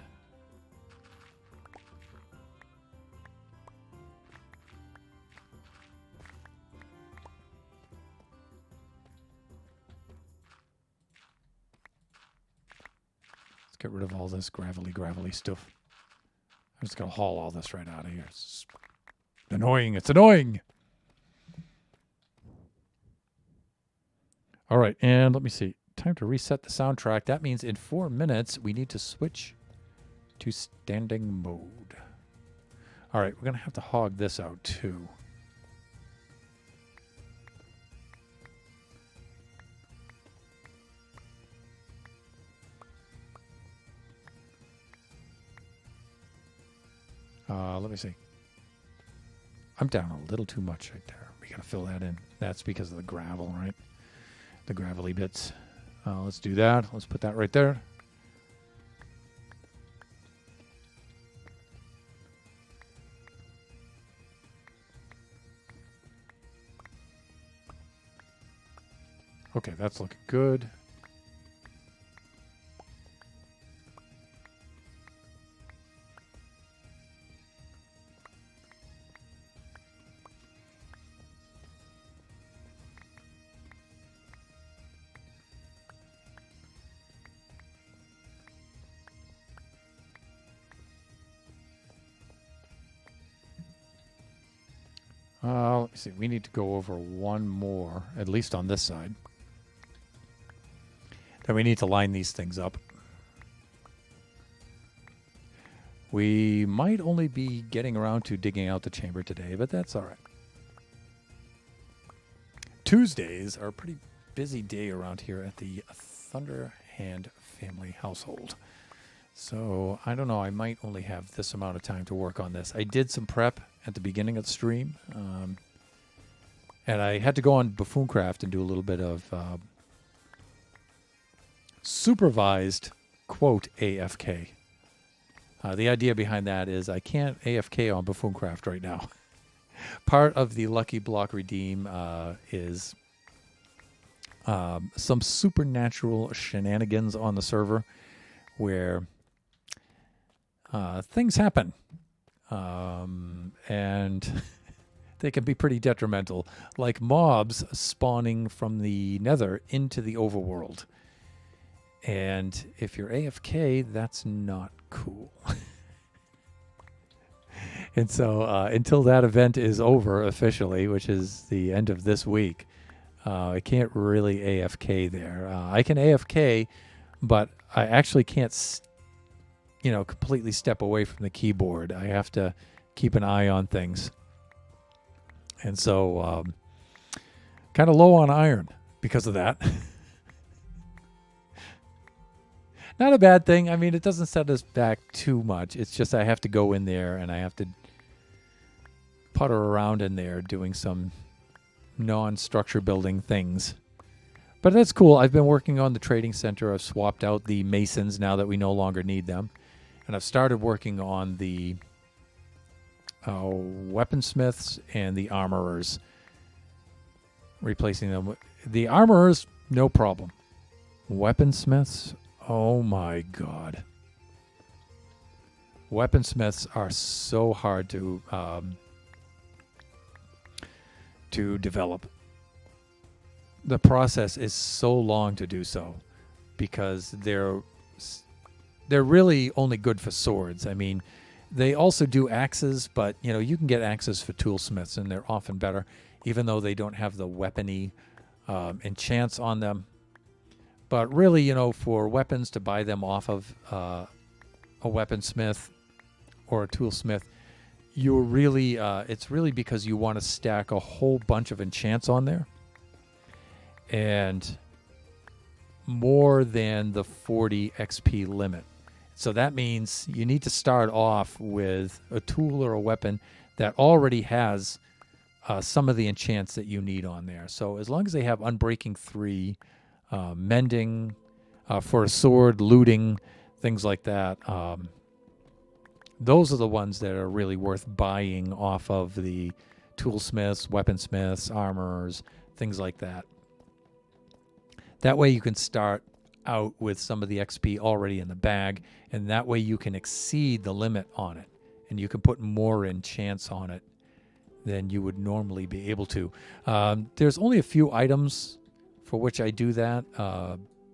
Let's get rid of all this gravelly stuff. I'm just going to haul all this right out of here. It's annoying. It's annoying. All right, and let me see. Time to reset the soundtrack. That means in 4 minutes, we need to switch to standing mode. All right, we're going to have to hog this out too. Let me see. I'm down a little too much right there. We got to fill that in. That's because of the gravel, right? The gravelly bits. Let's do that. Let's put that right there. Okay, that's looking good. Let me see. We need to go over one more, at least on this side. Then we need to line these things up. We might only be getting around to digging out the chamber today, but that's all right. Tuesdays are a pretty busy day around here at the Thunderhand family household. So, I don't know. I might only have this amount of time to work on this. I did some prep at the beginning of the stream. And I had to go on Buffooncraft and do a little bit of supervised, quote, AFK. The idea behind that is I can't AFK on Buffooncraft right now. Part of the Lucky Block Redeem is some supernatural shenanigans on the server where things happen. And they can be pretty detrimental, like mobs spawning from the nether into the overworld. And if you're AFK, that's not cool. And so until that event is over officially, which is the end of this week, I can't really AFK there. I can AFK, but I actually can't, completely step away from the keyboard. I have to keep an eye on things. And so kind of low on iron because of that. Not a bad thing. I mean, it doesn't set us back too much. It's just I have to go in there and I have to putter around in there doing some non-structure building things. But that's cool. I've been working on the trading center. I've swapped out the masons now that we no longer need them. And I've started working on the weaponsmiths and the armorers. Replacing them. The armorers, no problem. Weaponsmiths, oh my god. Weaponsmiths are so hard to develop. The process is so long to do so because they're really only good for swords. I mean, they also do axes, but you can get axes for toolsmiths and they're often better, even though they don't have the weapony enchants on them. But really, for weapons, to buy them off of a weaponsmith or a toolsmith, you're really it's really because you want to stack a whole bunch of enchants on there. And more than the 40 XP limit. So that means you need to start off with a tool or a weapon that already has some of the enchants that you need on there. So as long as they have Unbreaking 3, Mending for a sword, looting, things like that, those are the ones that are really worth buying off of the toolsmiths, weaponsmiths, armorers, things like that. That way you can start out with some of the XP already in the bag, and that way you can exceed the limit on it, and you can put more enchants on it than you would normally be able to. There's only a few items for which I do that,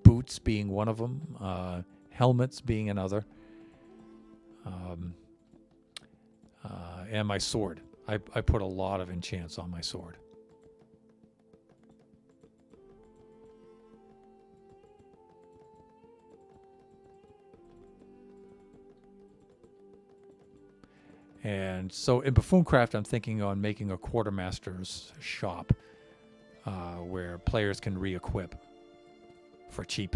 boots being one of them, helmets being another, and my sword. I put a lot of enchants on my sword. And so in Buffooncraft, I'm thinking on making a quartermaster's shop where players can re-equip for cheap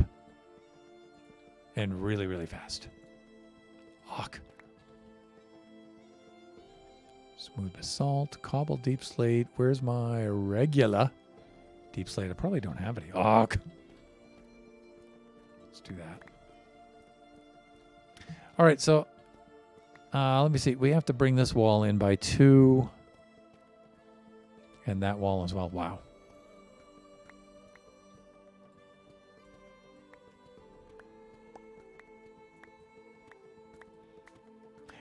and really, really fast. Hawk. Smooth basalt, cobble, deep slate. Where's my regular deep slate? I probably don't have any. Hawk. Let's do that. All right, so let me see. We have to bring this wall in by 2. And that wall as well. Wow.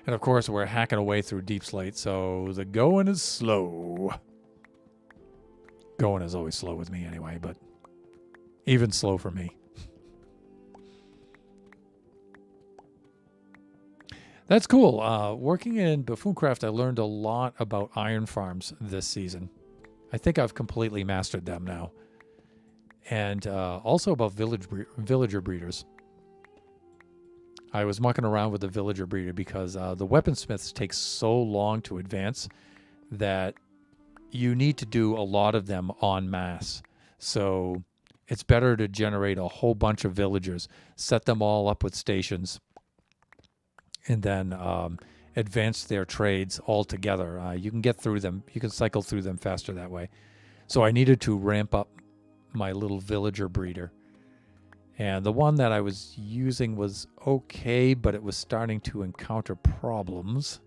And of course, we're hacking away through deep slate, so the going is slow. Going is always slow with me anyway, but even slow for me. That's cool. Working in Buffooncraft, I learned a lot about iron farms this season. I think I've completely mastered them now. And also about villager breeders. I was mucking around with the villager breeder because the weaponsmiths take so long to advance that you need to do a lot of them en masse. So it's better to generate a whole bunch of villagers, set them all up with stations, and then advance their trades all together. You can get through them. You can cycle through them faster that way. So I needed to ramp up my little villager breeder. And the one that I was using was okay, but it was starting to encounter problems.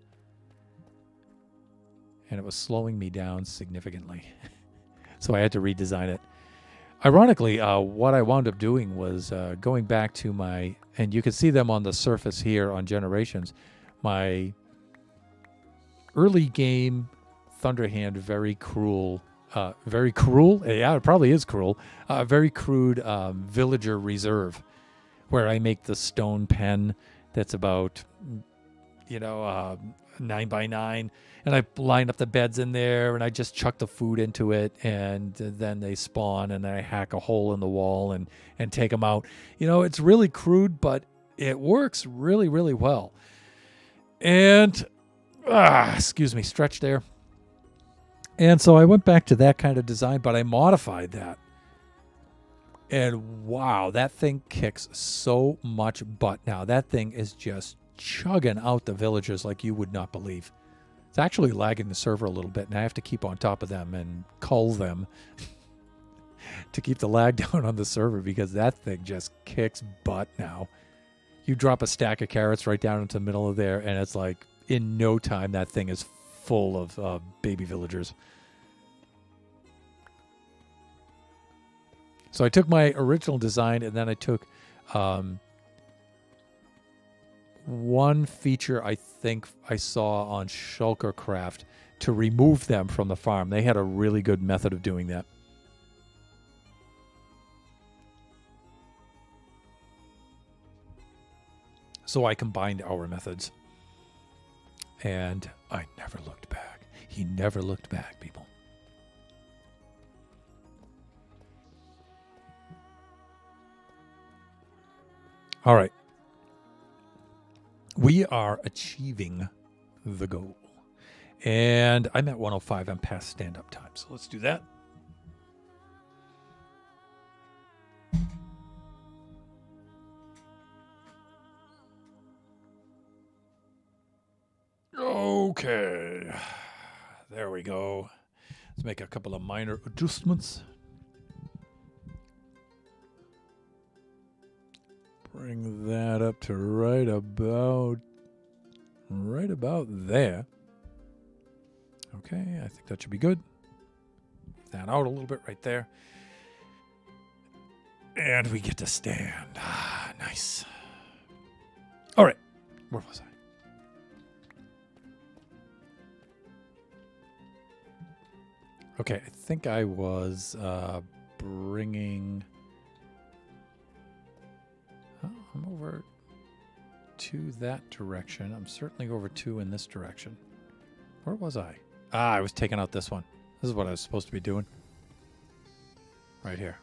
And it was slowing me down significantly. So I had to redesign it. Ironically, what I wound up doing was going back to my, and you can see them on the surface here on Generations, my early game Thunderhand very cruel, yeah, it probably is cruel, very crude villager reserve, where I make the stone pen that's about, 9 by 9, and I line up the beds in there, and I just chuck the food into it, and then they spawn, and I hack a hole in the wall and take them out. It's really crude, but it works really, really well. And, excuse me, stretch there. And so I went back to that kind of design, but I modified that. And wow, that thing kicks so much butt now. That thing is just chugging out the villagers like you would not believe. It's actually lagging the server a little bit, and I have to keep on top of them and cull them to keep the lag down on the server, because that thing just kicks butt now. You drop a stack of carrots right down into the middle of there, and it's like, in no time, that thing is full of baby villagers. So I took my original design, and then I took one feature I think I saw on Shulkercraft to remove them from the farm. They had a really good method of doing that. So I combined our methods. And I never looked back. He never looked back, people. All right. We are achieving the goal. And I'm at 105. I'm past stand-up time. So let's do that. Okay. There we go. Let's make a couple of minor adjustments. Bring that up to right about there. Okay, I think that should be good. That out a little bit right there. And we get to stand. Ah, nice. All right. Where was I? Okay, I think I was bringing... Oh, I'm over 2 that direction. I'm certainly over 2 in this direction. Where was I? Ah, I was taking out this one. This is what I was supposed to be doing. Right here.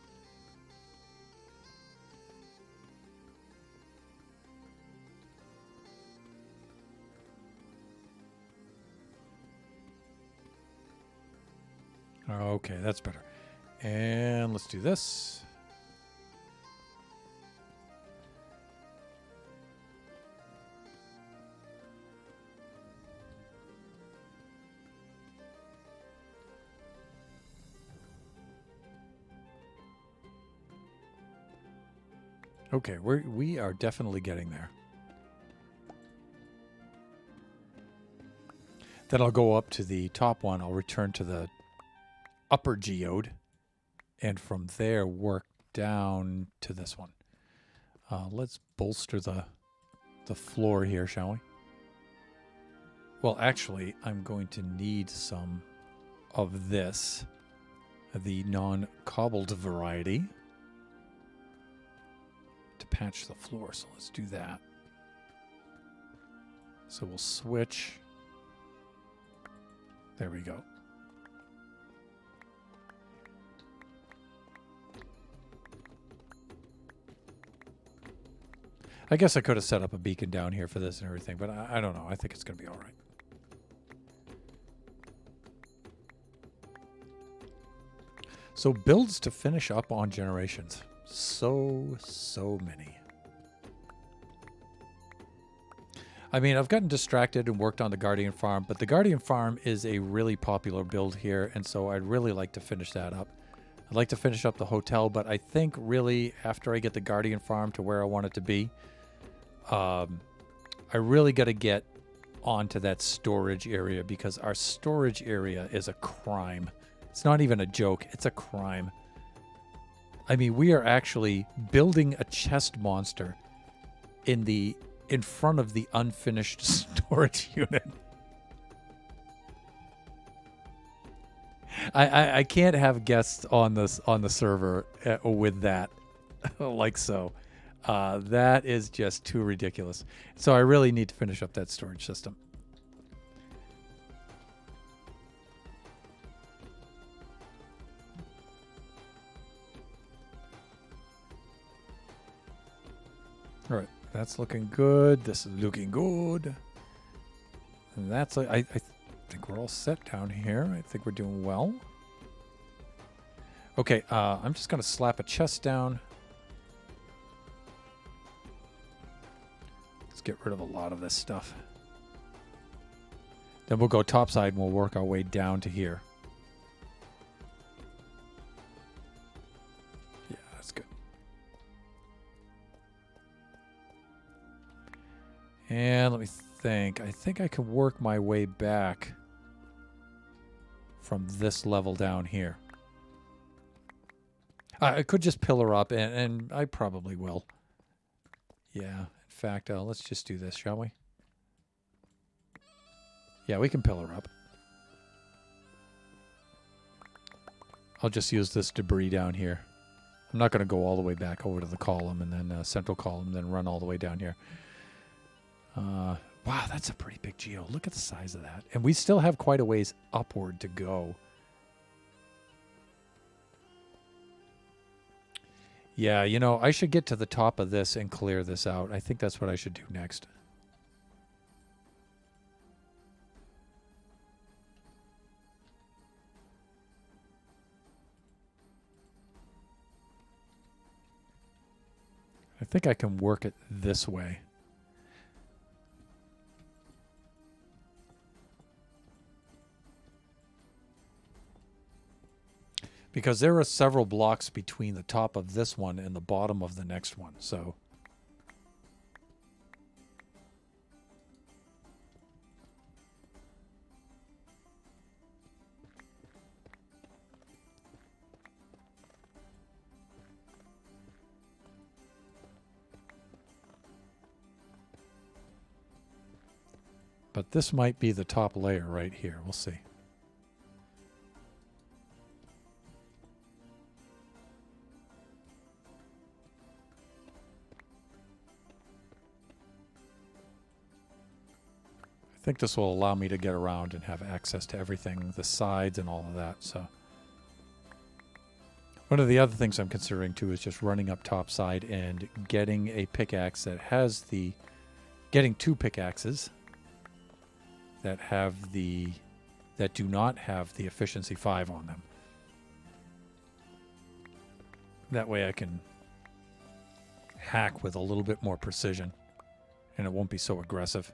Okay, that's better. And let's do this. Okay, we are definitely getting there. Then I'll go up to the top one. I'll return to the upper geode, and from there work down to this one. Let's bolster the floor here, shall we? Well, actually, I'm going to need some of this, the non-cobbled variety, to patch the floor. So let's do that. So we'll switch. There we go. I guess I could have set up a beacon down here for this and everything, but I don't know. I think it's going to be all right. So builds to finish up on generations. So many. I mean, I've gotten distracted and worked on the Guardian Farm, but the Guardian Farm is a really popular build here, and so I'd really like to finish that up. I'd like to finish up the hotel, but I think really after I get the Guardian Farm to where I want it to be, I really got to get onto that storage area, because our storage area is a crime. It's not even a joke. It's a crime. I mean, we are actually building a chest monster in front of the unfinished storage unit. I can't have guests on the server with that, like so. That is just too ridiculous. So I really need to finish up that storage system. All right, that's looking good. This is looking good. And that's I think we're all set down here. I think we're doing well. Okay, I'm just gonna slap a chest down. Let's get rid of a lot of this stuff. Then we'll go topside and we'll work our way down to here. Yeah, that's good. And let me think. I think I can work my way back from this level down here. I could just pillar up, and I probably will. Yeah, in fact, let's just do this, shall we? Yeah, we can pillar up. I'll just use this debris down here. I'm not going to go all the way back over to the column and then central column, then run all the way down here. Wow, that's a pretty big geo. Look at the size of that. And we still have quite a ways upward to go. Yeah, you know, I should get to the top of this and clear this out. I think that's what I should do next. I think I can work it this way. Because there are several blocks between the top of this one and the bottom of the next one, so... But this might be the top layer right here. We'll see. I think this will allow me to get around and have access to everything, the sides and all of that. So one of the other things I'm considering too is just running up topside and getting a pickaxe that has getting 2 pickaxes that do not have the efficiency 5 on them. That way I can hack with a little bit more precision and it won't be so aggressive.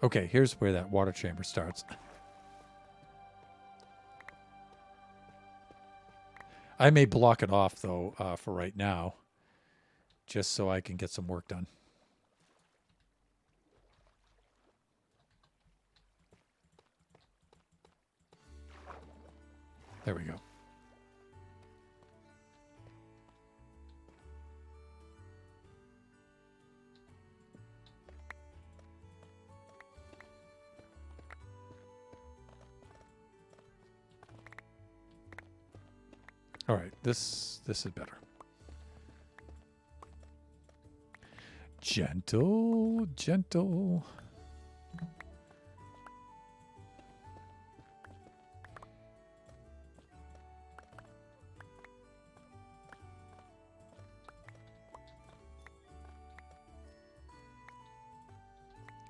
Okay, here's where that water chamber starts. I may block it off, though, for right now, just so I can get some work done. There we go. All right, this is better. Gentle, gentle.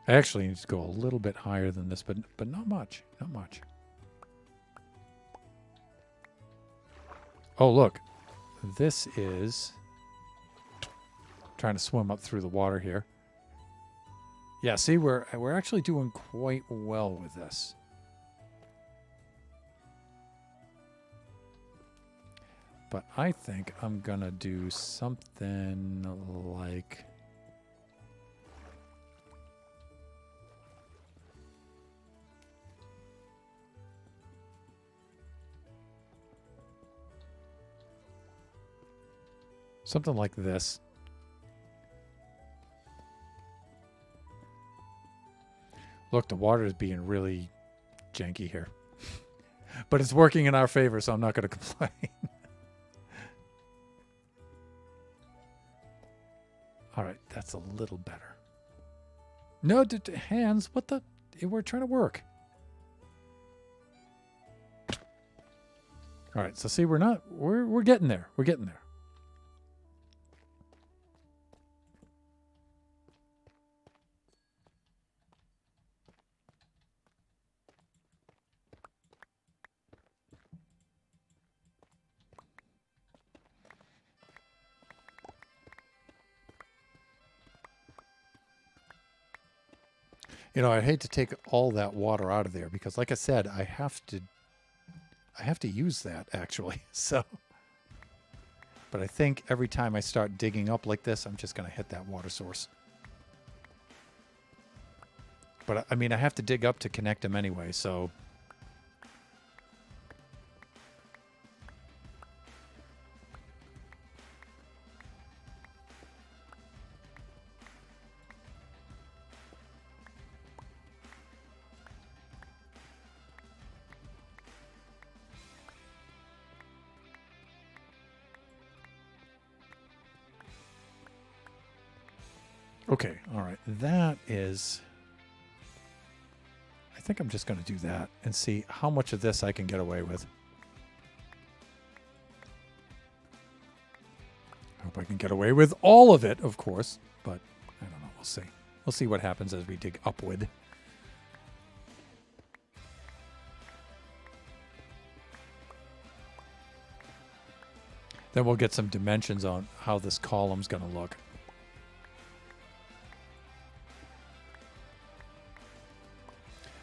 I actually need to go a little bit higher than this, but not much, not much. Oh, look. This is trying to swim up through the water here. Yeah, see, we're actually doing quite well with this. But I think I'm going to do something like... something like this. Look, the water is being really janky here. But it's working in our favor, so I'm not going to complain. All right, that's a little better. No, hands, what the? We're trying to work. All right, so see, we're getting there. We're getting there. You know, I'd hate to take all that water out of there because, like I said, I have to use that actually. So, but I think every time I start digging up like this, I'm just going to hit that water source. But I mean, I have to dig up to connect them anyway, so. Okay, all right. That is... I think I'm just going to do that and see how much of this I can get away with. I hope I can get away with all of it, of course, but I don't know. We'll see. We'll see what happens as we dig upward. Then we'll get some dimensions on how this column's going to look.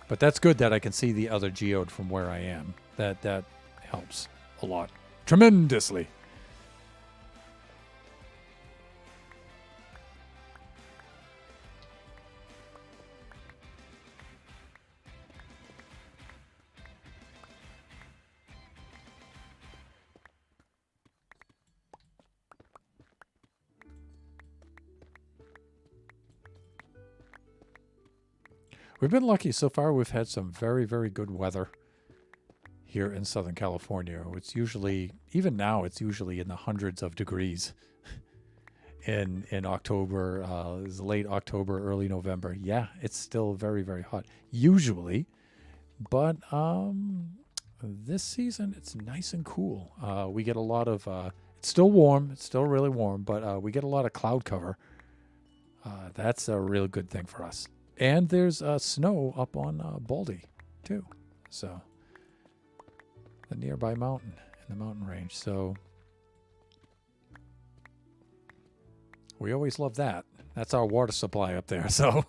But that's good that I can see the other geode from where I am. That helps a lot. Tremendously. We've been lucky so far. We've had some very, very good weather here in Southern California. It's usually, even now, it's usually in the hundreds of degrees in October, it's late October, early November. Yeah, it's still very, very hot usually, but this season it's nice and cool. We get a lot of it's still warm, it's still really warm, but we get a lot of cloud cover. That's a real good thing for us. And there's snow up on Baldy too, so the nearby mountain in the mountain range. So we always love that. That's our water supply up there. So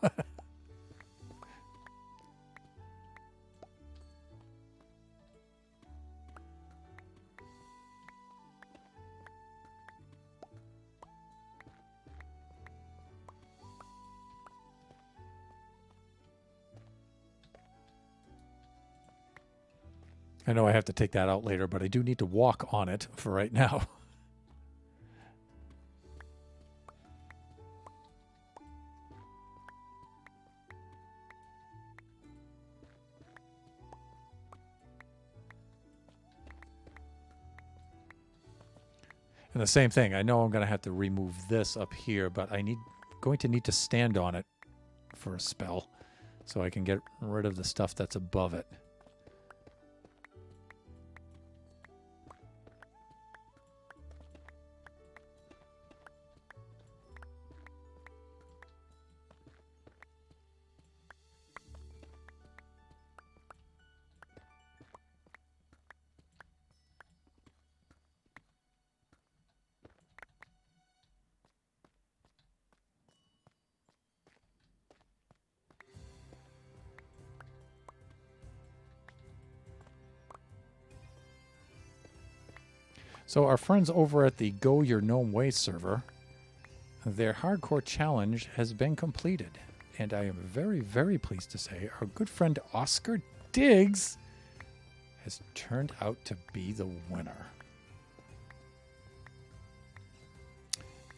I know I have to take that out later, but I do need to walk on it for right now. And the same thing, I know I'm going to have to remove this up here, but going to need to stand on it for a spell so I can get rid of the stuff that's above it. So our friends over at the Go Your Gnome Way server, their hardcore challenge has been completed. And I am very, very pleased to say our good friend Oscar Diggs has turned out to be the winner.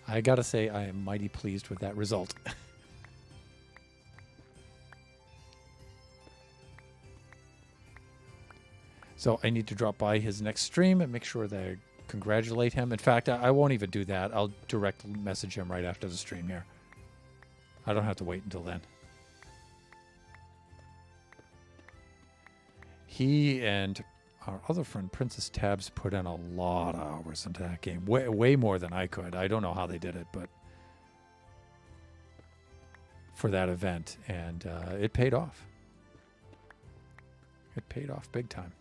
I gotta say, I am mighty pleased with that result. So I need to drop by his next stream and make sure that I congratulate him. In fact, I won't even do that. I'll direct message him right after the stream here. I don't have to wait until then. He and our other friend Princess Tabs put in a lot of hours into that game. Way more than I could. I don't know how they did it, but for that event. And it paid off. It paid off big time.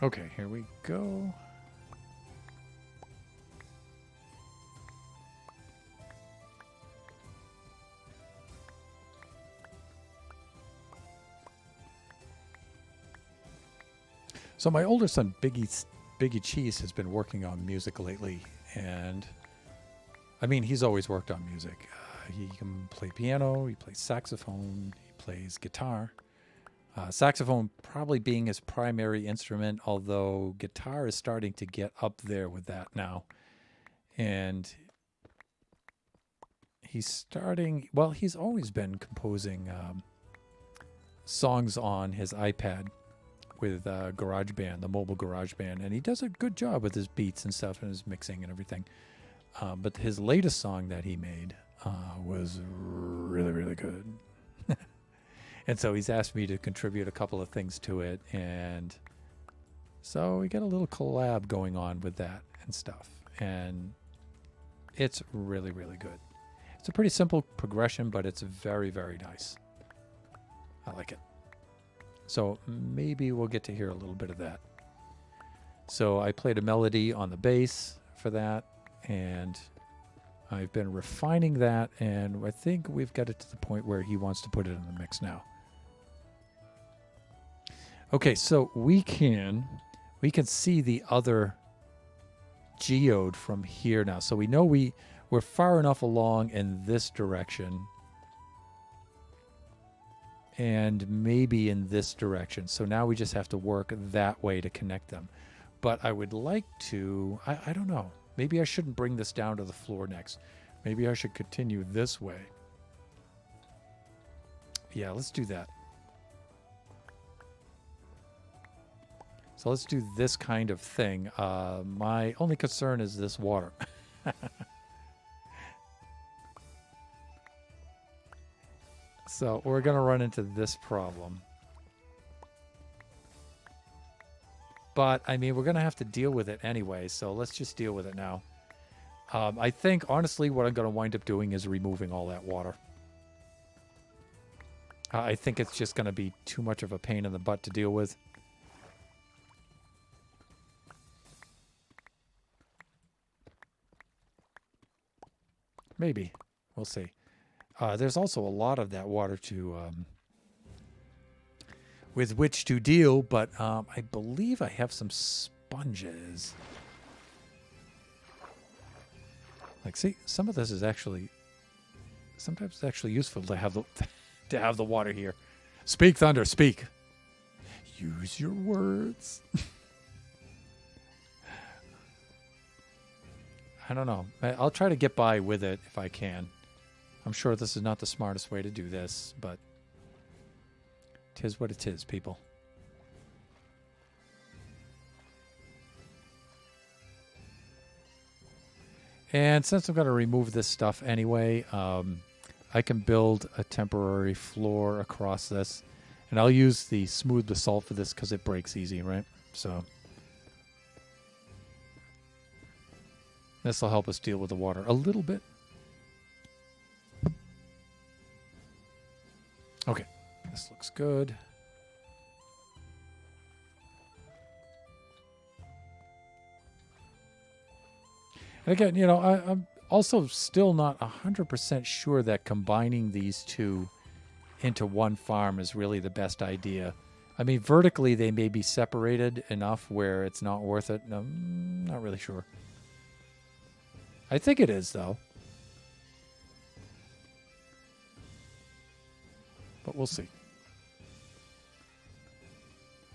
Okay, here we go. So my older son, Biggie Cheese, has been working on music lately. And, I mean, he's always worked on music. He can play piano, he plays saxophone, he plays guitar. Saxophone probably being his primary instrument, although guitar is starting to get up there with that now. And he's always been composing songs on his iPad with GarageBand, the mobile GarageBand, and he does a good job with his beats and stuff and his mixing and everything. But his latest song that he made was really, really good. And so he's asked me to contribute a couple of things to it. And so we get a little collab going on with that and stuff. And it's really, really good. It's a pretty simple progression, but it's very, very nice. I like it. So maybe we'll get to hear a little bit of that. So I played a melody on the bass for that. And I've been refining that. And I think we've got it to the point where he wants to put it in the mix now. Okay, so we can see the other geode from here now. So we know we're far enough along in this direction. And maybe in this direction. So now we just have to work that way to connect them. But I would like to, I don't know. Maybe I shouldn't bring this down to the floor next. Maybe I should continue this way. Yeah, let's do that. So let's do this kind of thing. My only concern is this water. So we're going to run into this problem. But, I mean, we're going to have to deal with it anyway, so let's just deal with it now. I think, honestly, what I'm going to wind up doing is removing all that water. I think it's just going to be too much of a pain in the butt to deal with. Maybe. We'll see. There's also a lot of that water to with which to deal, but I believe I have some sponges. Like, see, some of this is actually sometimes it's actually useful to have the water here. Speak, Thunder, speak. Use your words. I don't know. I'll try to get by with it if I can. I'm sure this is not the smartest way to do this, but 'tis what it is, people. And since I'm going to remove this stuff anyway, I can build a temporary floor across this. And I'll use the smooth basalt for this because it breaks easy, right? So this will help us deal with the water a little bit. Okay, this looks good. And again, you know, I'm also still not 100% sure that combining these two into one farm is really the best idea. I mean, vertically, they may be separated enough where it's not worth it. No, I'm not really sure. I think it is, though. But we'll see.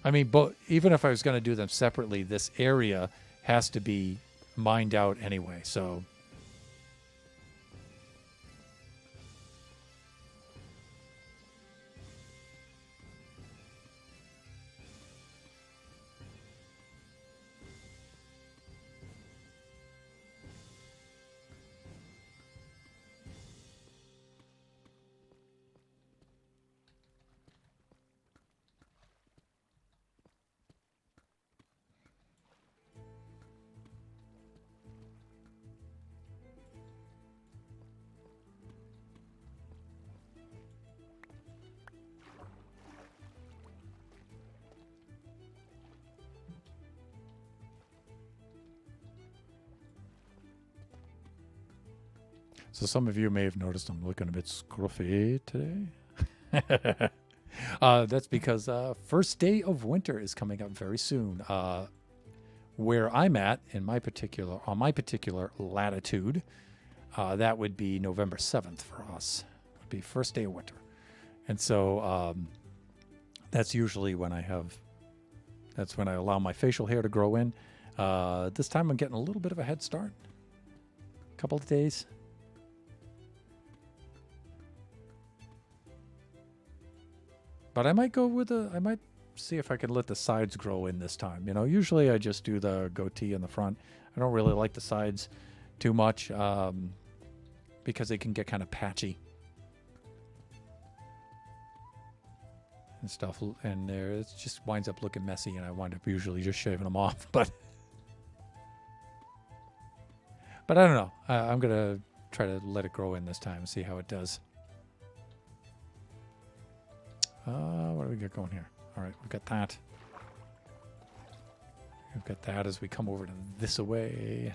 I mean, but even if I was going to do them separately, this area has to be mined out anyway, so... So some of you may have noticed I'm looking a bit scruffy today. That's because first day of winter is coming up very soon. Where I'm at on my particular latitude, that would be November 7th for us. It would be first day of winter. And so that's usually when that's when I allow my facial hair to grow in. This time I'm getting a little bit of a head start. A couple of days. But I might I might see if I can let the sides grow in this time. You know, usually I just do the goatee in the front. I don't really like the sides too much because they can get kind of patchy and stuff. And it just winds up looking messy, and I wind up usually just shaving them off. But I don't know. I'm going to try to let it grow in this time and see how it does. What do we got going here? All right, we've got that. We've got that as we come over to this away.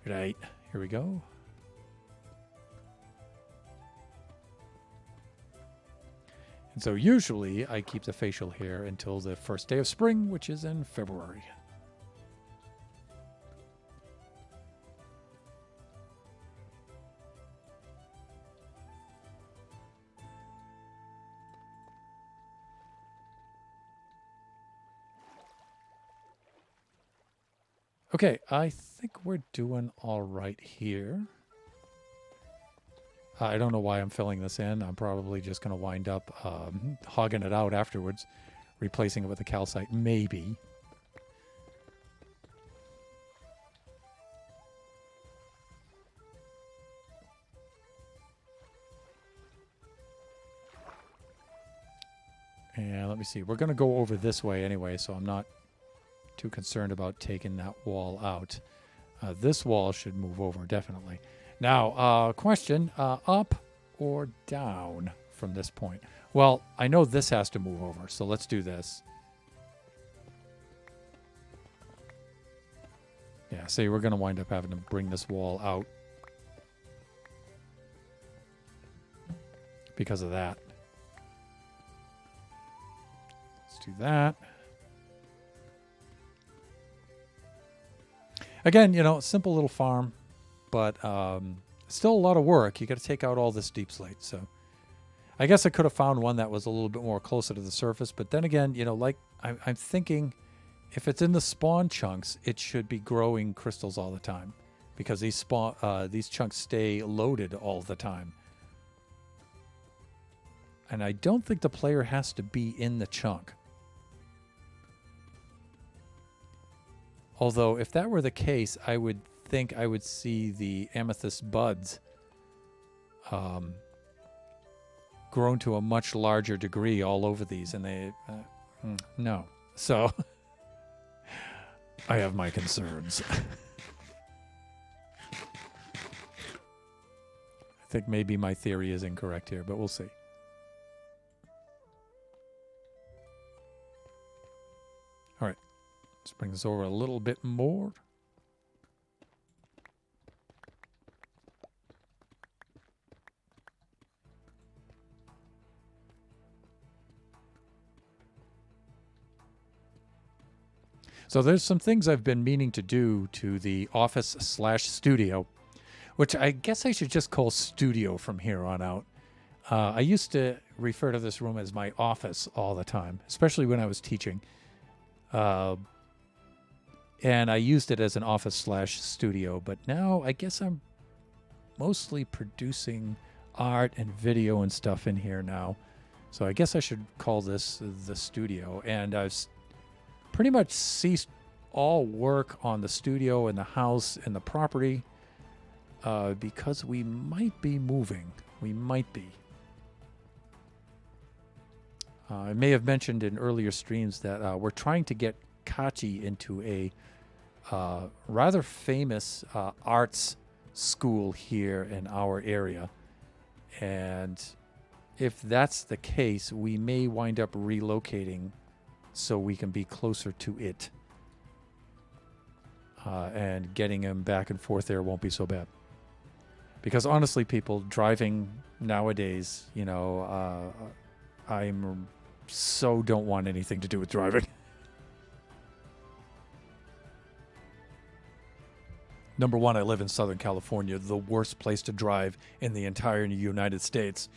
Right, here we go. And so usually I keep the facial hair until the first day of spring, which is in February. Okay, I think we're doing all right here. I don't know why I'm filling this in. I'm probably just going to wind up hogging it out afterwards, replacing it with a calcite, maybe. And let me see. We're going to go over this way anyway, so I'm not too concerned about taking that wall out. This wall should move over, definitely. Now, question, up or down from this point? Well, I know this has to move over, so let's do this. Yeah, see, we're going to wind up having to bring this wall out because of that. Let's do that. Again, you know, simple little farm, but still a lot of work. You got to take out all this deep slate. So I guess I could have found one that was a little bit more closer to the surface. But then again, you know, like I'm thinking if it's in the spawn chunks, it should be growing crystals all the time because these chunks stay loaded all the time. And I don't think the player has to be in the chunk. Although, if that were the case, I would think I would see the amethyst buds grown to a much larger degree all over these, and they... no. So, I have my concerns. I think maybe my theory is incorrect here, but we'll see. All right. Let's bring this over a little bit more. So there's some things I've been meaning to do to the office/studio, which I guess I should just call studio from here on out. I used to refer to this room as my office all the time, especially when I was teaching. And I used it as an office/studio, but now I guess I'm mostly producing art and video and stuff in here now. So I guess I should call this the studio. And I've pretty much ceased all work on the studio and the house and the property because we might be moving. We might be. I may have mentioned in earlier streams that we're trying to get Kachi into a rather famous arts school here in our area. And if that's the case, we may wind up relocating so we can be closer to it. And getting him back and forth there won't be so bad. Because honestly, people driving nowadays, you know, I'm so don't want anything to do with driving. Number one, I live in Southern California, the worst place to drive in the entire United States.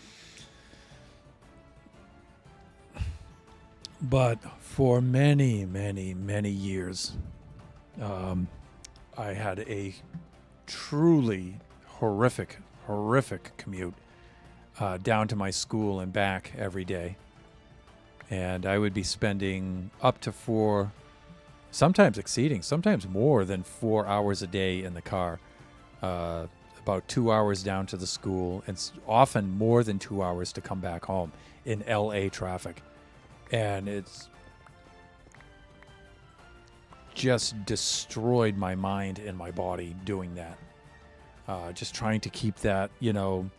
But for many, many, many years, I had a truly horrific commute down to my school and back every day. And I would be spending up to 4, sometimes exceeding, sometimes more than 4 hours a day in the car. About 2 hours down to the school, and often more than 2 hours to come back home in LA traffic. And it's just destroyed my mind and my body doing that. Just trying to keep that, you know,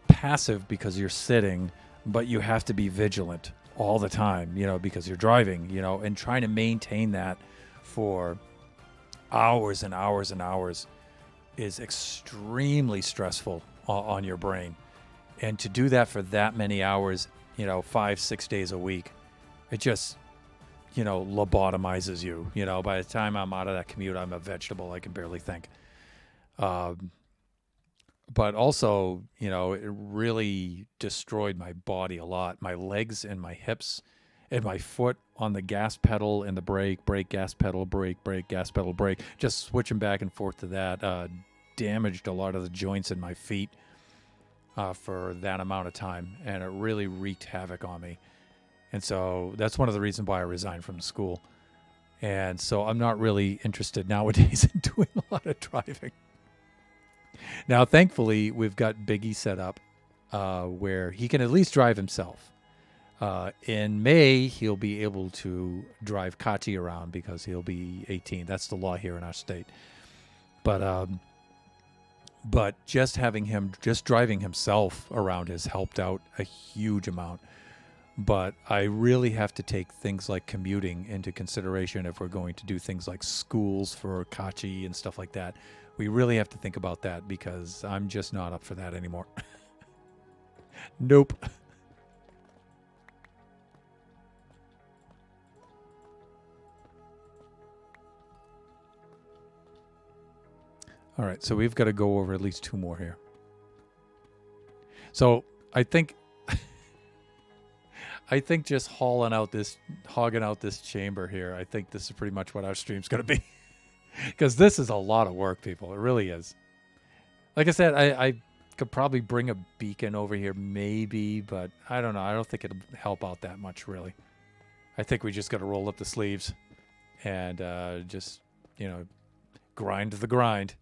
passive because you're sitting, but you have to be vigilant all the time, you know, because you're driving, you know, and trying to maintain that for hours and hours and hours is extremely stressful on your brain. And to do that for that many hours, you know, 5-6 days a week, it just, you know, lobotomizes you. You know, by the time I'm out of that commute, I'm a vegetable. I can barely think. But also, you know, it really destroyed my body a lot. My legs and my hips. and my foot on the gas pedal and the brake, brake, gas pedal, brake, brake, gas pedal, brake, just switching back and forth to that, damaged a lot of the joints in my feet for that amount of time, and it really wreaked havoc on me. And so that's one of the reasons why I resigned from the school. And so I'm not really interested nowadays in doing a lot of driving. Now, thankfully, we've got Biggie set up where he can at least drive himself. In May, he'll be able to drive Kachi around because he'll be 18. That's the law here in our state. But just having him, just driving himself around has helped out a huge amount. But I really have to take things like commuting into consideration if we're going to do things like schools for Kachi and stuff like that. We really have to think about that because I'm just not up for that anymore. Nope. All right, so we've got to go over at least 2 more here. So I think just hogging out this chamber here, I think this is pretty much what our stream's going to be. Because this is a lot of work, people. It really is. Like I said, I could probably bring a beacon over here maybe, but I don't know. I don't think it'll help out that much, really. I think we just got to roll up the sleeves and just, grind the grind.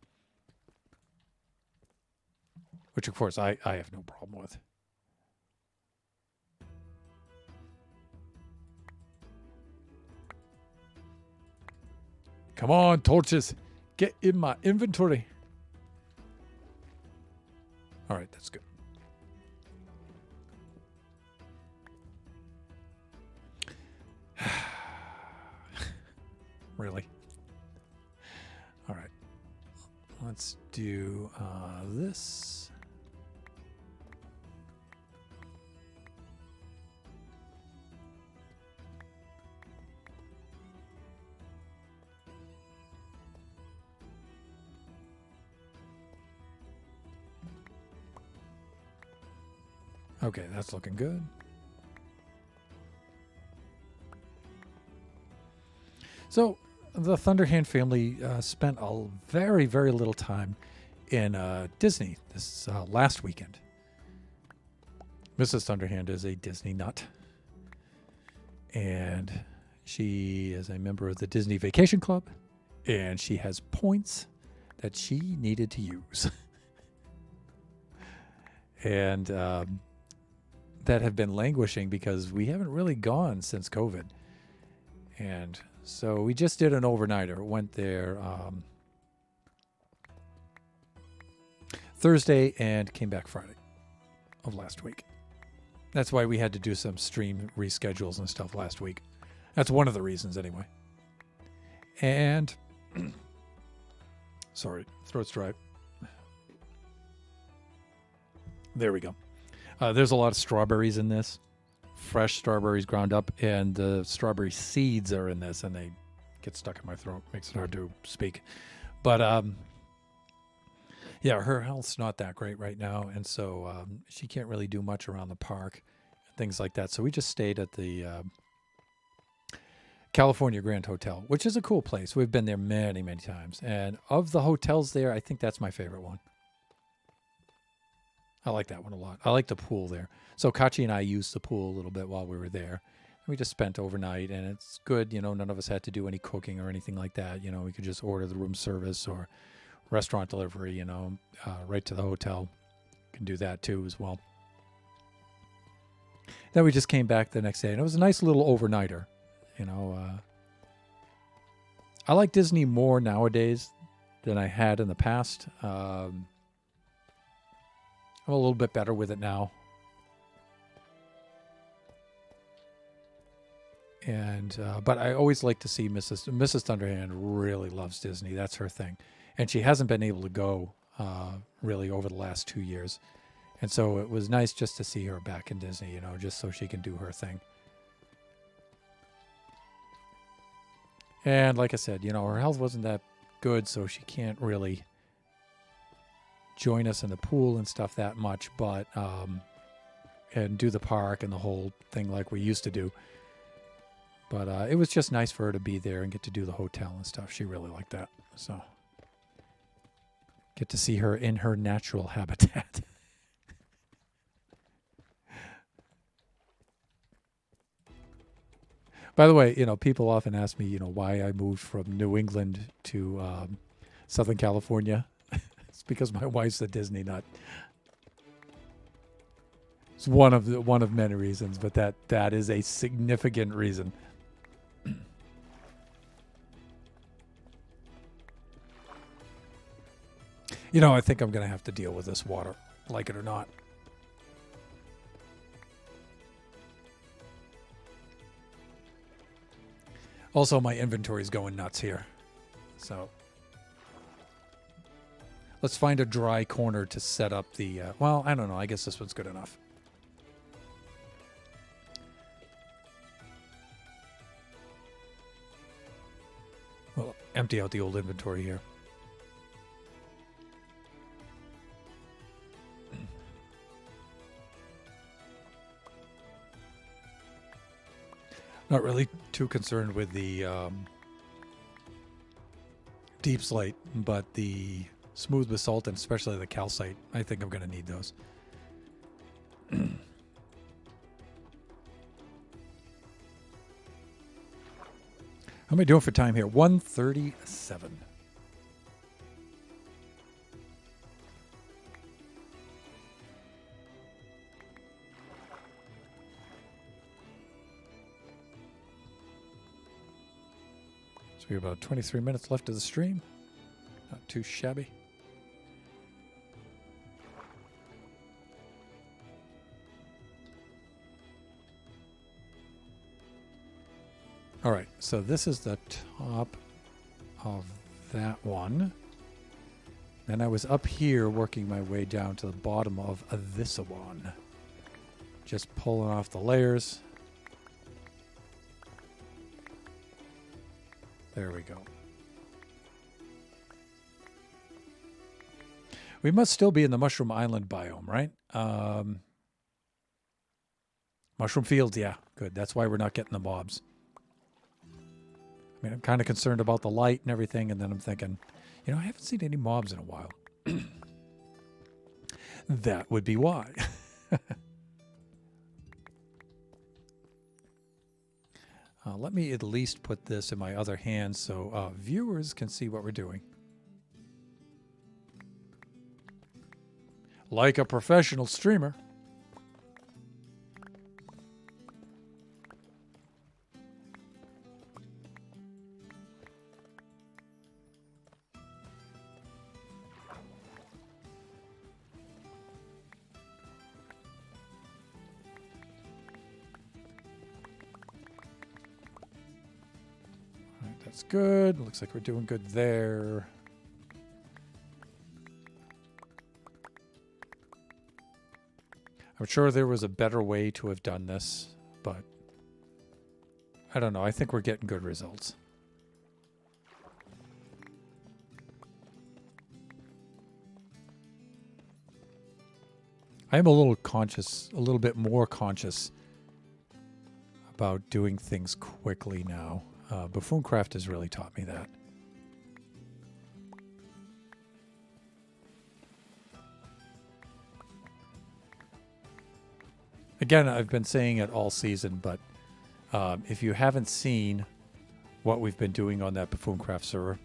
Which, of course, I have no problem with. Come on, torches. Get in my inventory. All right, that's good. Really? All right. Let's do this. Okay, that's looking good. So the Thunderhand family spent a very, very little time in Disney this last weekend. Mrs. Thunderhand is a Disney nut. And she is a member of the Disney Vacation Club. And she has points that she needed to use. And that have been languishing because we haven't really gone since COVID. And so we just did an overnighter. Went there Thursday and came back Friday of last week. That's why we had to do some stream reschedules and stuff last week. That's one of the reasons anyway. And sorry, throat's dry. There we go. There's a lot of strawberries in this. Fresh strawberries ground up, and the strawberry seeds are in this, and they get stuck in my throat. Makes it hard to speak. But, yeah, her health's not that great right now, and so she can't really do much around the park, things like that. So we just stayed at the California Grand Hotel, which is a cool place. We've been there many, many times. And of the hotels there, I think that's my favorite one. I like that one a lot. I like the pool there. So Kachi and I used the pool a little bit while we were there. We just spent overnight, and it's good. None of us had to do any cooking or anything like that. We could just order the room service or restaurant delivery, right to the hotel. Can do that too as well. Then we just came back the next day, and it was a nice little overnighter. I like Disney more nowadays than I had in the past. I'm a little bit better with it now. And but I always like to see Mrs. Thunderhand really loves Disney. That's her thing. And she hasn't been able to go really over the last 2 years. And so it was nice just to see her back in Disney, just so she can do her thing. And like I said, her health wasn't that good, so she can't really join us in the pool and stuff that much, but and do the park and the whole thing like we used to do. But it was just nice for her to be there and get to do the hotel and stuff. She really liked that. So get to see her in her natural habitat. By the way, people often ask me, why I moved from New England to Southern California. It's because my wife's a Disney nut. It's one of many reasons, but that is a significant reason. I think I'm going to have to deal with this water, like it or not. Also, my inventory is going nuts here. So let's find a dry corner to set up the... well, I don't know. I guess this one's good enough. Well, empty out the old inventory here. Not really too concerned with the deep slate, but the smooth basalt and especially the calcite, I think I'm going to need those. How am I doing for time here? 1:37. So we have about 23 minutes left of the stream. Not too shabby. All right, so this is the top of that one. Then I was up here working my way down to the bottom of this one. Just pulling off the layers. There we go. We must still be in the Mushroom Island biome, right? Mushroom Fields, yeah, good. That's why we're not getting the mobs. I mean, I'm kind of concerned about the light and everything, and then I'm thinking, I haven't seen any mobs in a while. That would be why. Let me at least put this in my other hand so viewers can see what we're doing. Like a professional streamer. That's good. Looks like we're doing good there. I'm sure there was a better way to have done this, but I don't know. I think we're getting good results. I am a little bit more conscious about doing things quickly now. Buffooncraft has really taught me that. Again, I've been saying it all season, but if you haven't seen what we've been doing on that Buffooncraft server,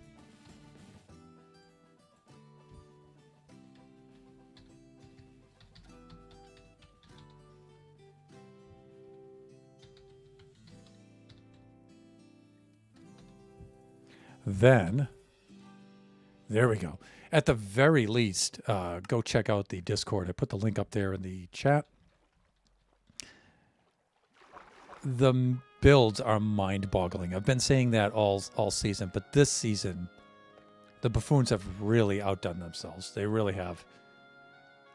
then there we go. At the very least, go check out the Discord. I put the link up there in the chat. The builds are mind-boggling. I've been saying that all season, but this season, the buffoons have really outdone themselves. They really have.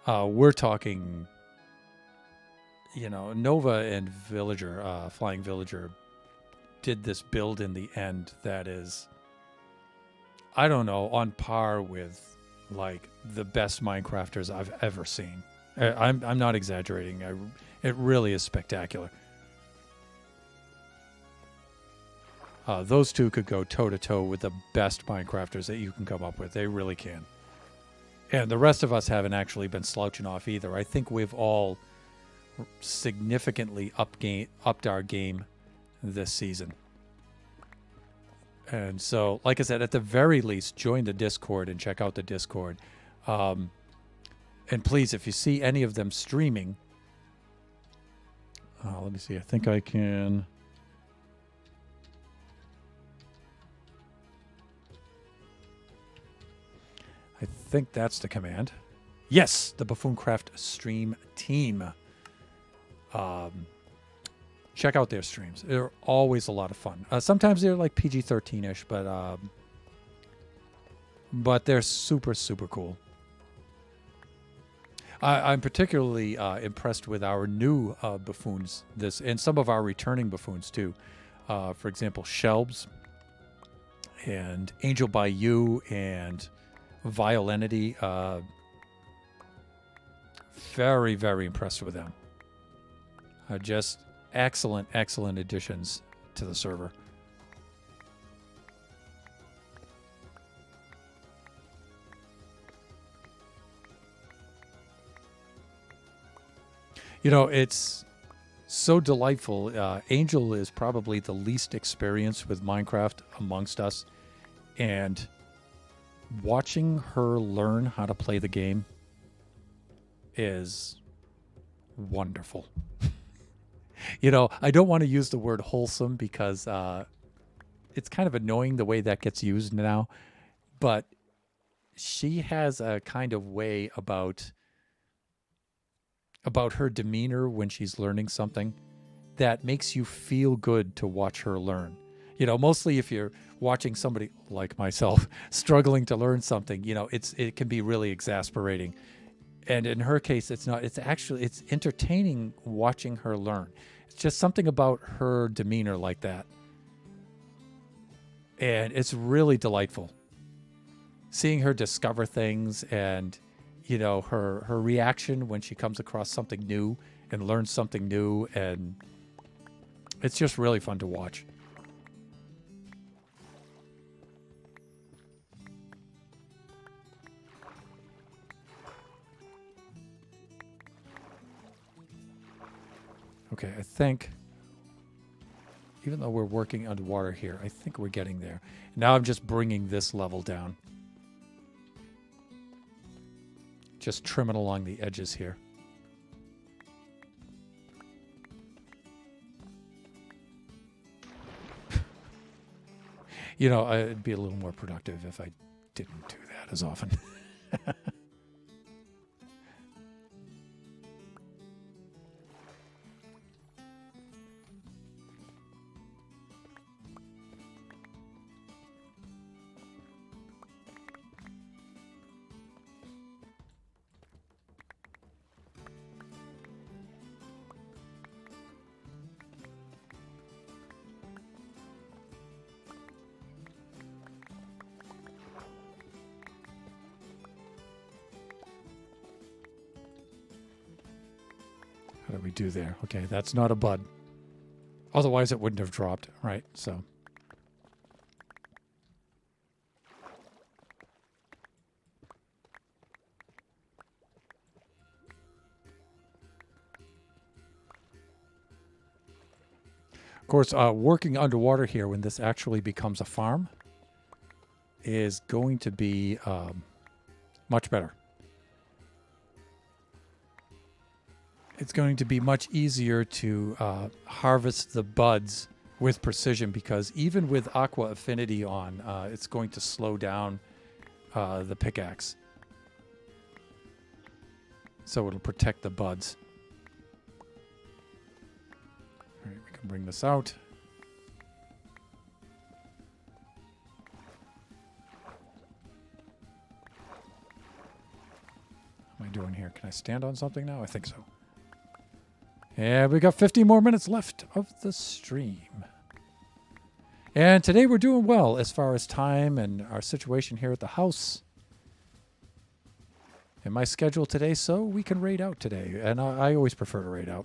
We're talking, Nova and Villager, Flying Villager, did this build in the end that is, I don't know, on par with like the best Minecrafters I've ever seen. I'm not exaggerating. It really is spectacular. Those two could go toe to toe with the best Minecrafters that you can come up with. They really can. And the rest of us haven't actually been slouching off either. I think we've all significantly upped our game this season. And so, like I said, at the very least, join the Discord and check out the Discord. And please, if you see any of them streaming, let me see. I think I can. I think that's the command. Yes, the Buffooncraft stream team. Check out their streams. They're always a lot of fun. Sometimes they're like PG-13ish, but they're super, super cool. I'm particularly impressed with our new buffoons, and some of our returning buffoons too. For example, Shelbs and Angel by You and Violinity. Very, very impressed with them. Just excellent, excellent additions to the server. You know, it's so delightful. Angel is probably the least experienced with Minecraft amongst us. And watching her learn how to play the game is wonderful. You know, I don't want to use the word wholesome because it's kind of annoying the way that gets used now. But she has a kind of way about her demeanor when she's learning something that makes you feel good to watch her learn. You know, mostly if you're watching somebody like myself struggling to learn something, you know, it can be really exasperating. And in her case, it's not. It's entertaining watching her learn. It's just something about her demeanor like that. And it's really delightful. Seeing her discover things and, you know, her reaction when she comes across something new and learns something new. And it's just really fun to watch. Okay, I think, even though we're working underwater here, I think we're getting there. Now I'm just bringing this level down. Just trimming along the edges here. You know, it'd be a little more productive if I didn't do that as often. What do we do there? Okay, that's not a bud. Otherwise, it wouldn't have dropped, right? So. Of course, working underwater here when this actually becomes a farm is going to be much better. It's going to be much easier to harvest the buds with precision because even with Aqua Affinity on, it's going to slow down the pickaxe. So it'll protect the buds. All right, we can bring this out. What am I doing here? Can I stand on something now? I think so. Yeah, we got 50 more minutes left of the stream. And today we're doing well as far as time and our situation here at the house. And my schedule today, so we can raid out today. And I always prefer to raid out.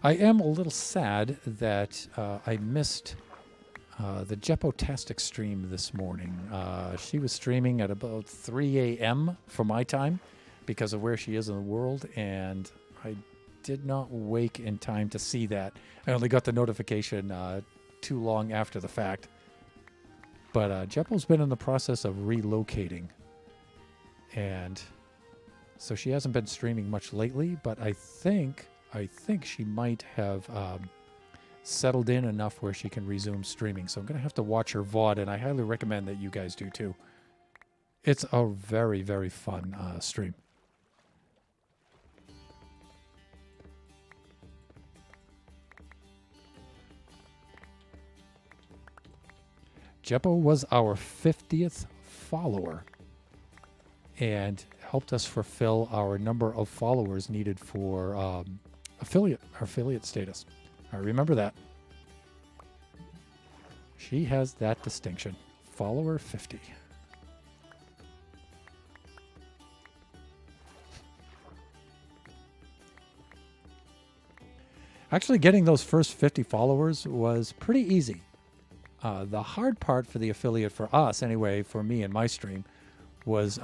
I am a little sad that I missed the Jepotastic stream this morning. She was streaming at about 3 a.m. for my time because of where she is in the world, and I did not wake in time to see that. I only got the notification too long after the fact. But Jepo's been in the process of relocating, and so she hasn't been streaming much lately, but I think she might have settled in enough where she can resume streaming. So I'm going to have to watch her VOD, and I highly recommend that you guys do too. It's a very, very fun stream. Jepo was our 50th follower and helped us fulfill our number of followers needed for affiliate status. I remember that. She has that distinction. Follower 50. Actually, getting those first 50 followers was pretty easy. The hard part for the affiliate, for us anyway, for me and my stream, was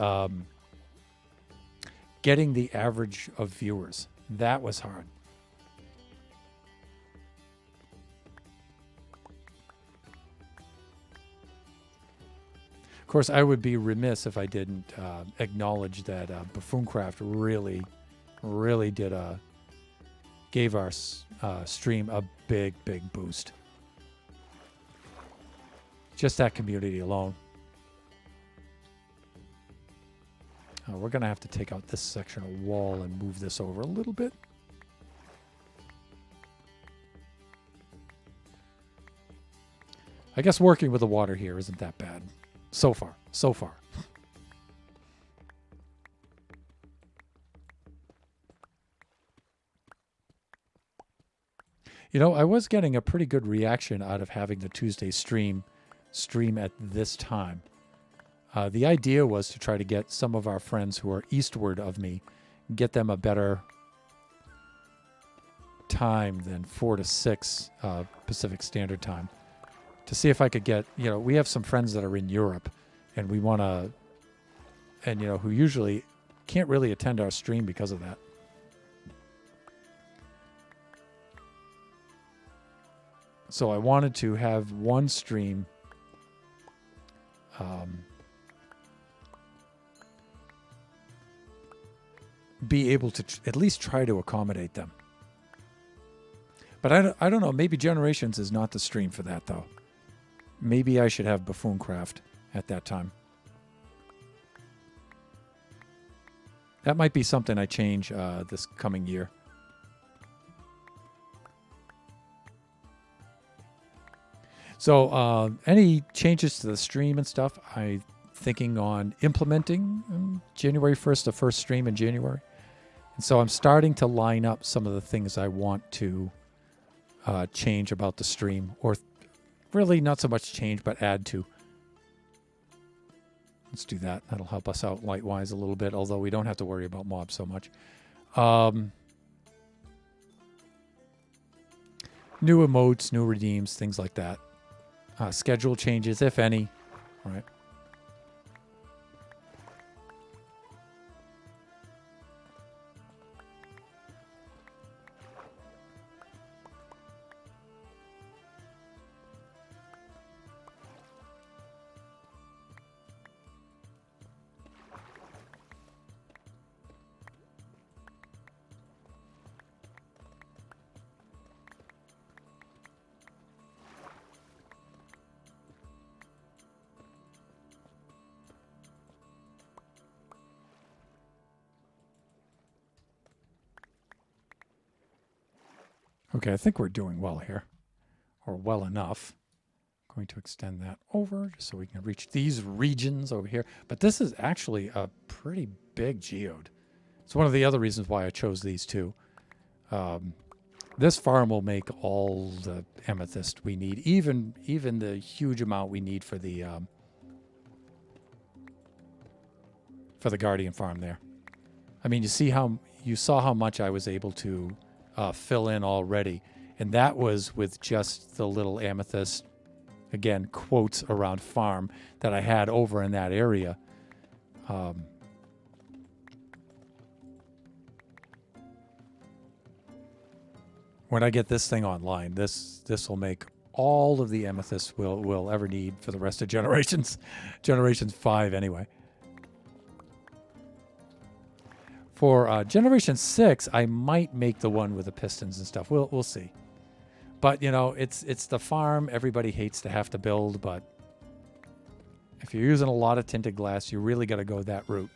getting the average of viewers. That was hard. Of course, I would be remiss if I didn't acknowledge that Buffooncraft really did gave our stream a big boost. Just that community alone. We're going to have to take out this section of wall and move this over a little bit. I guess working with the water here isn't that bad. So far. You know, I was getting a pretty good reaction out of having the Tuesday stream at this time. The idea was to try to get some of our friends who are eastward of me, get them a better time than 4 to 6 Pacific Standard Time, to see if I could get, you know, we have some friends that are in Europe, and we want to, and, you know, who usually can't really attend our stream because of that. So I wanted to have one stream be able to at least try to accommodate them. But I don't know. Maybe Generations is not the stream for that, though. Maybe I should have Buffooncraft at that time. That might be something I change this coming year. So any changes to the stream and stuff, I'm thinking on implementing January 1st, the first stream in January. And so I'm starting to line up some of the things I want to change about the stream, or really not so much change, but add to. Let's do that. That'll help us out light-wise a little bit, although we don't have to worry about mobs so much. New emotes, new redeems, things like that. Schedule changes, if any. All right. Okay, I think we're doing well here, or well enough. I'm going to extend that over just so we can reach these regions over here. But this is actually a pretty big geode. It's one of the other reasons why I chose these two. This farm will make all the amethyst we need, even the huge amount we need for the Guardian farm there. I mean, you saw how much I was able to fill in already. And that was with just the little amethyst, again, quotes around farm that I had over in that area. When I get this thing online, this will make all of the amethysts we'll ever need for the rest of generations. Generations 5 anyway. For Generation 6, I might make the one with the pistons and stuff. We'll see. But, you know, it's the farm. Everybody hates to have to build, but if you're using a lot of tinted glass, you really got to go that route.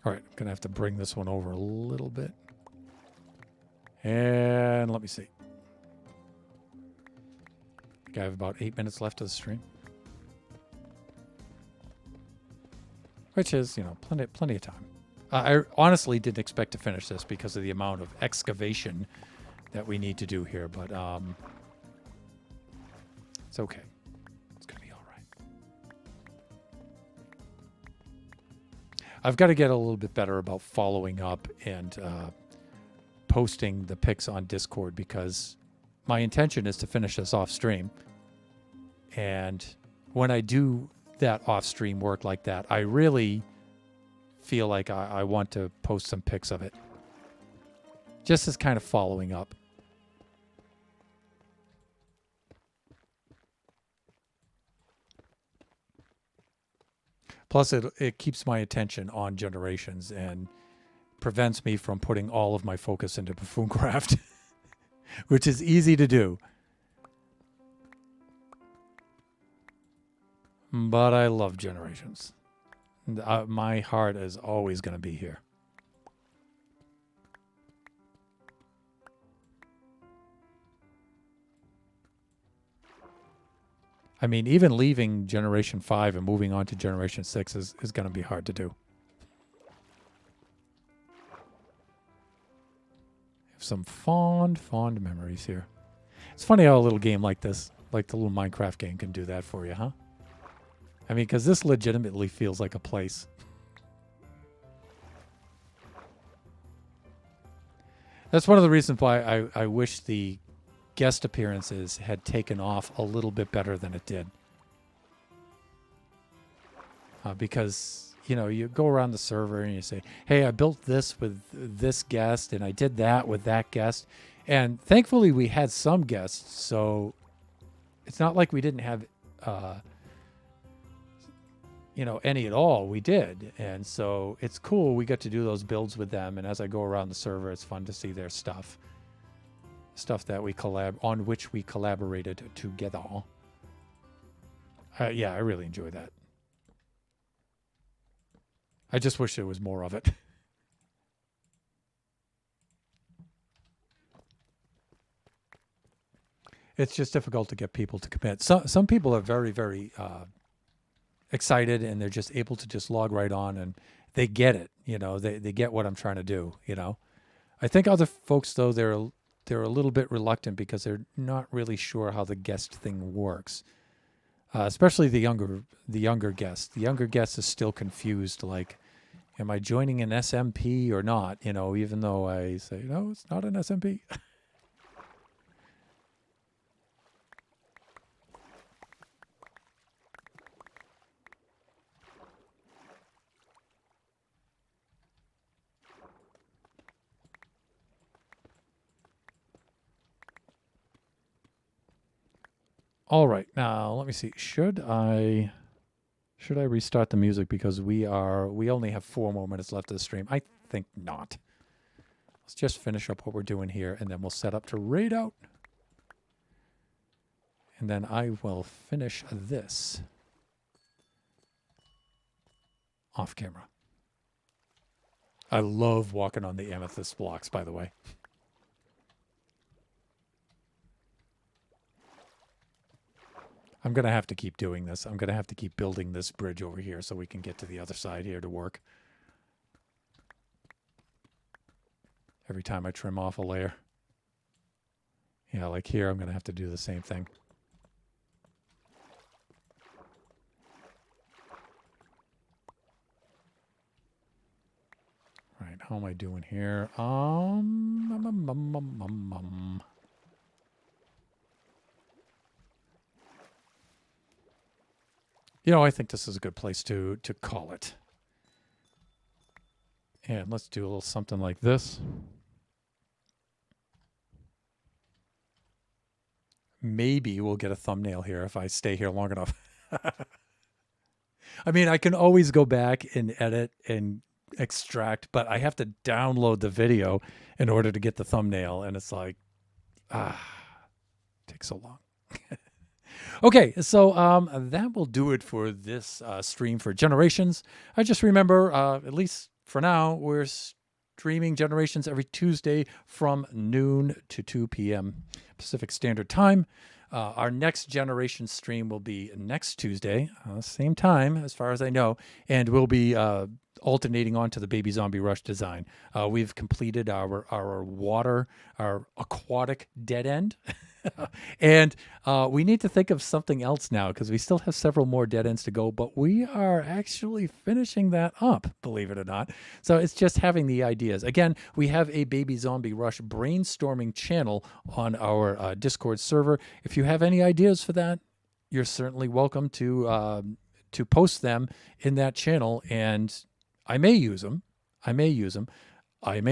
All right, I'm going to have to bring this one over a little bit. And let me see. I have about 8 minutes left of the stream. Which is, you know, plenty of time. I honestly didn't expect to finish this because of the amount of excavation that we need to do here, but it's okay. It's going to be all right. I've got to get a little bit better about following up and posting the pics on Discord, because my intention is to finish this off stream. And when I do that off stream work like that, I really feel like I want to post some pics of it. Just as kind of following up. Plus, it keeps my attention on Generations and prevents me from putting all of my focus into Buffooncraft, which is easy to do. But I love Generations. My heart is always going to be here. I mean, even leaving Generation 5 and moving on to Generation 6 is going to be hard to do. Have some fond memories here. It's funny how a little game like this, like the little Minecraft game, can do that for you, huh? I mean, because this legitimately feels like a place. That's one of the reasons why I wish the guest appearances had taken off a little bit better than it did. Because, you know, you go around the server and you say, hey, I built this with this guest and I did that with that guest. And thankfully we had some guests, so it's not like we didn't have, you know, any at all. We did. And so it's cool. We got to do those builds with them. And as I go around the server, it's fun to see their stuff. Stuff that we on which we collaborated together. Yeah, I really enjoy that. I just wish there was more of it. It's just difficult to get people to commit. Some people are very, very excited, and they're just able to just log right on, and they get it. You know, they get what I'm trying to do. You know, I think other folks though they're a little bit reluctant because they're not really sure how the guest thing works. Especially the younger guest. The younger guest is still confused, like, am I joining an SMP or not? You know, even though I say, no, it's not an SMP. All right, now let me see. Should I restart the music because we only have 4 more minutes left of the stream? I think not. Let's just finish up what we're doing here, and then we'll set up to raid out. And then I will finish this off camera. I love walking on the amethyst blocks, by the way. I'm going to have to keep doing this. I'm going to have to keep building this bridge over here so we can get to the other side here to work. Every time I trim off a layer. Yeah, like here, I'm going to have to do the same thing. All right, how am I doing here? You know, I think this is a good place to call it. And let's do a little something like this. Maybe we'll get a thumbnail here if I stay here long enough. I mean, I can always go back and edit and extract, but I have to download the video in order to get the thumbnail. And it's like, it takes so long. Okay, so that will do it for this stream for Generations. I just remember, at least for now, we're streaming Generations every Tuesday from noon to 2 p.m. Pacific Standard Time. Our next Generations stream will be next Tuesday, same time as far as I know, and we'll be alternating onto the Baby Zombie Rush design. We've completed our aquatic dead end. And we need to think of something else now because we still have several more dead ends to go, but we are actually finishing that up, believe it or not. So it's just having the ideas. Again, we have a Baby Zombie Rush brainstorming channel on our Discord server. If you have any ideas for that, you're certainly welcome to post them in that channel, and I may use them. I may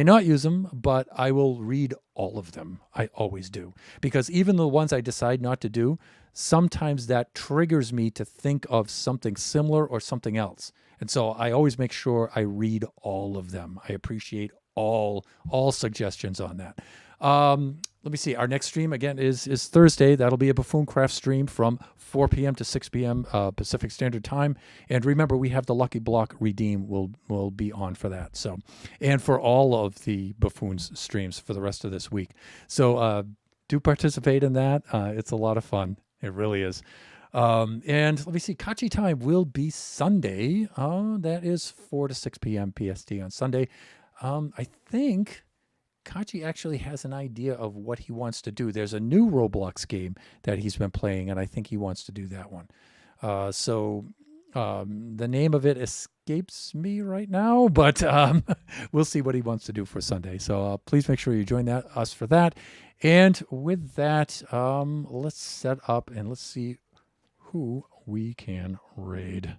not use them, but I will read all of them. I always do. Because even the ones I decide not to do, sometimes that triggers me to think of something similar or something else. And so I always make sure I read all of them. I appreciate all suggestions on that. Let me see. Our next stream, again, is Thursday. That'll be a Buffooncraft stream from 4 p.m. to 6 p.m. Pacific Standard Time. And remember, we have the Lucky Block Redeem will be on for that. So, and for all of the Buffoons streams for the rest of this week. So do participate in that. It's a lot of fun. It really is. And let me see. Kachi time will be Sunday. That is 4 to 6 p.m. PST on Sunday. I think Kachi actually has an idea of what he wants to do. There's a new Roblox game that he's been playing, and I think he wants to do that one. So the name of it escapes me right now, but we'll see what he wants to do for Sunday. So please make sure you join us for that. And with that, let's set up and let's see who we can raid.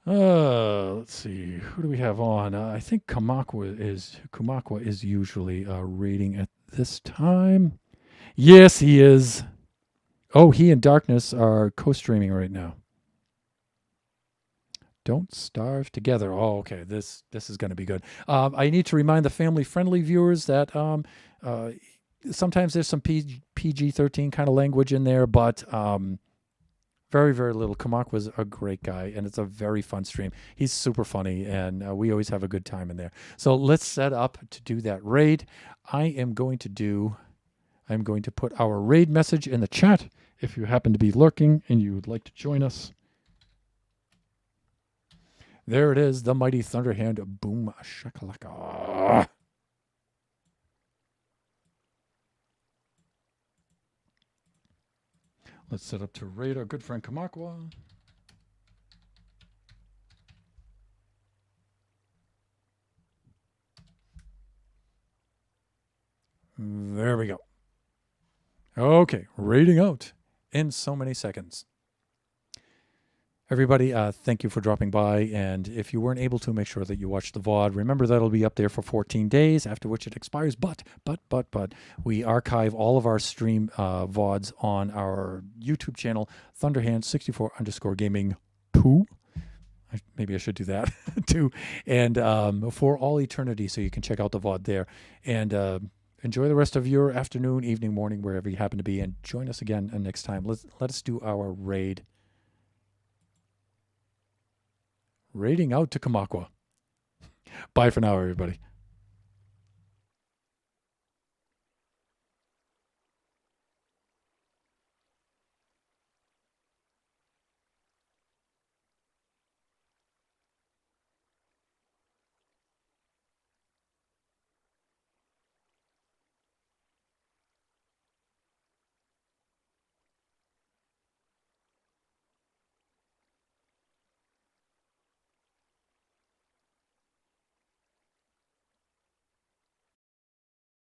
Let's see. Who do we have on? I think Kumakwa is usually raiding at this time. Yes, he is. Oh, he and Darkness are co-streaming right now. Don't starve together. Oh, okay. This is going to be good. I need to remind the family-friendly viewers that sometimes there's some PG-13 kind of language in there, but very, very little. Kamak was a great guy, and it's a very fun stream. He's super funny, and we always have a good time in there. So let's set up to do that raid. I'm going to put our raid message in the chat if you happen to be lurking and you would like to join us. There it is, the mighty Thunderhand. Boom shakalaka. Let's set up to raid our good friend Kamakwa. There we go. Okay, raiding out in so many seconds. Everybody, thank you for dropping by. And if you weren't able to, make sure that you watch the VOD. Remember, that'll be up there for 14 days, after which it expires. But we archive all of our stream VODs on our YouTube channel, Thunderhand64_gaming 2. Maybe I should do that too. And for all eternity, so you can check out the VOD there. And enjoy the rest of your afternoon, evening, morning, wherever you happen to be, and join us again next time. Let us do our raid. Raiding out to Kamakwa. Bye for now, everybody.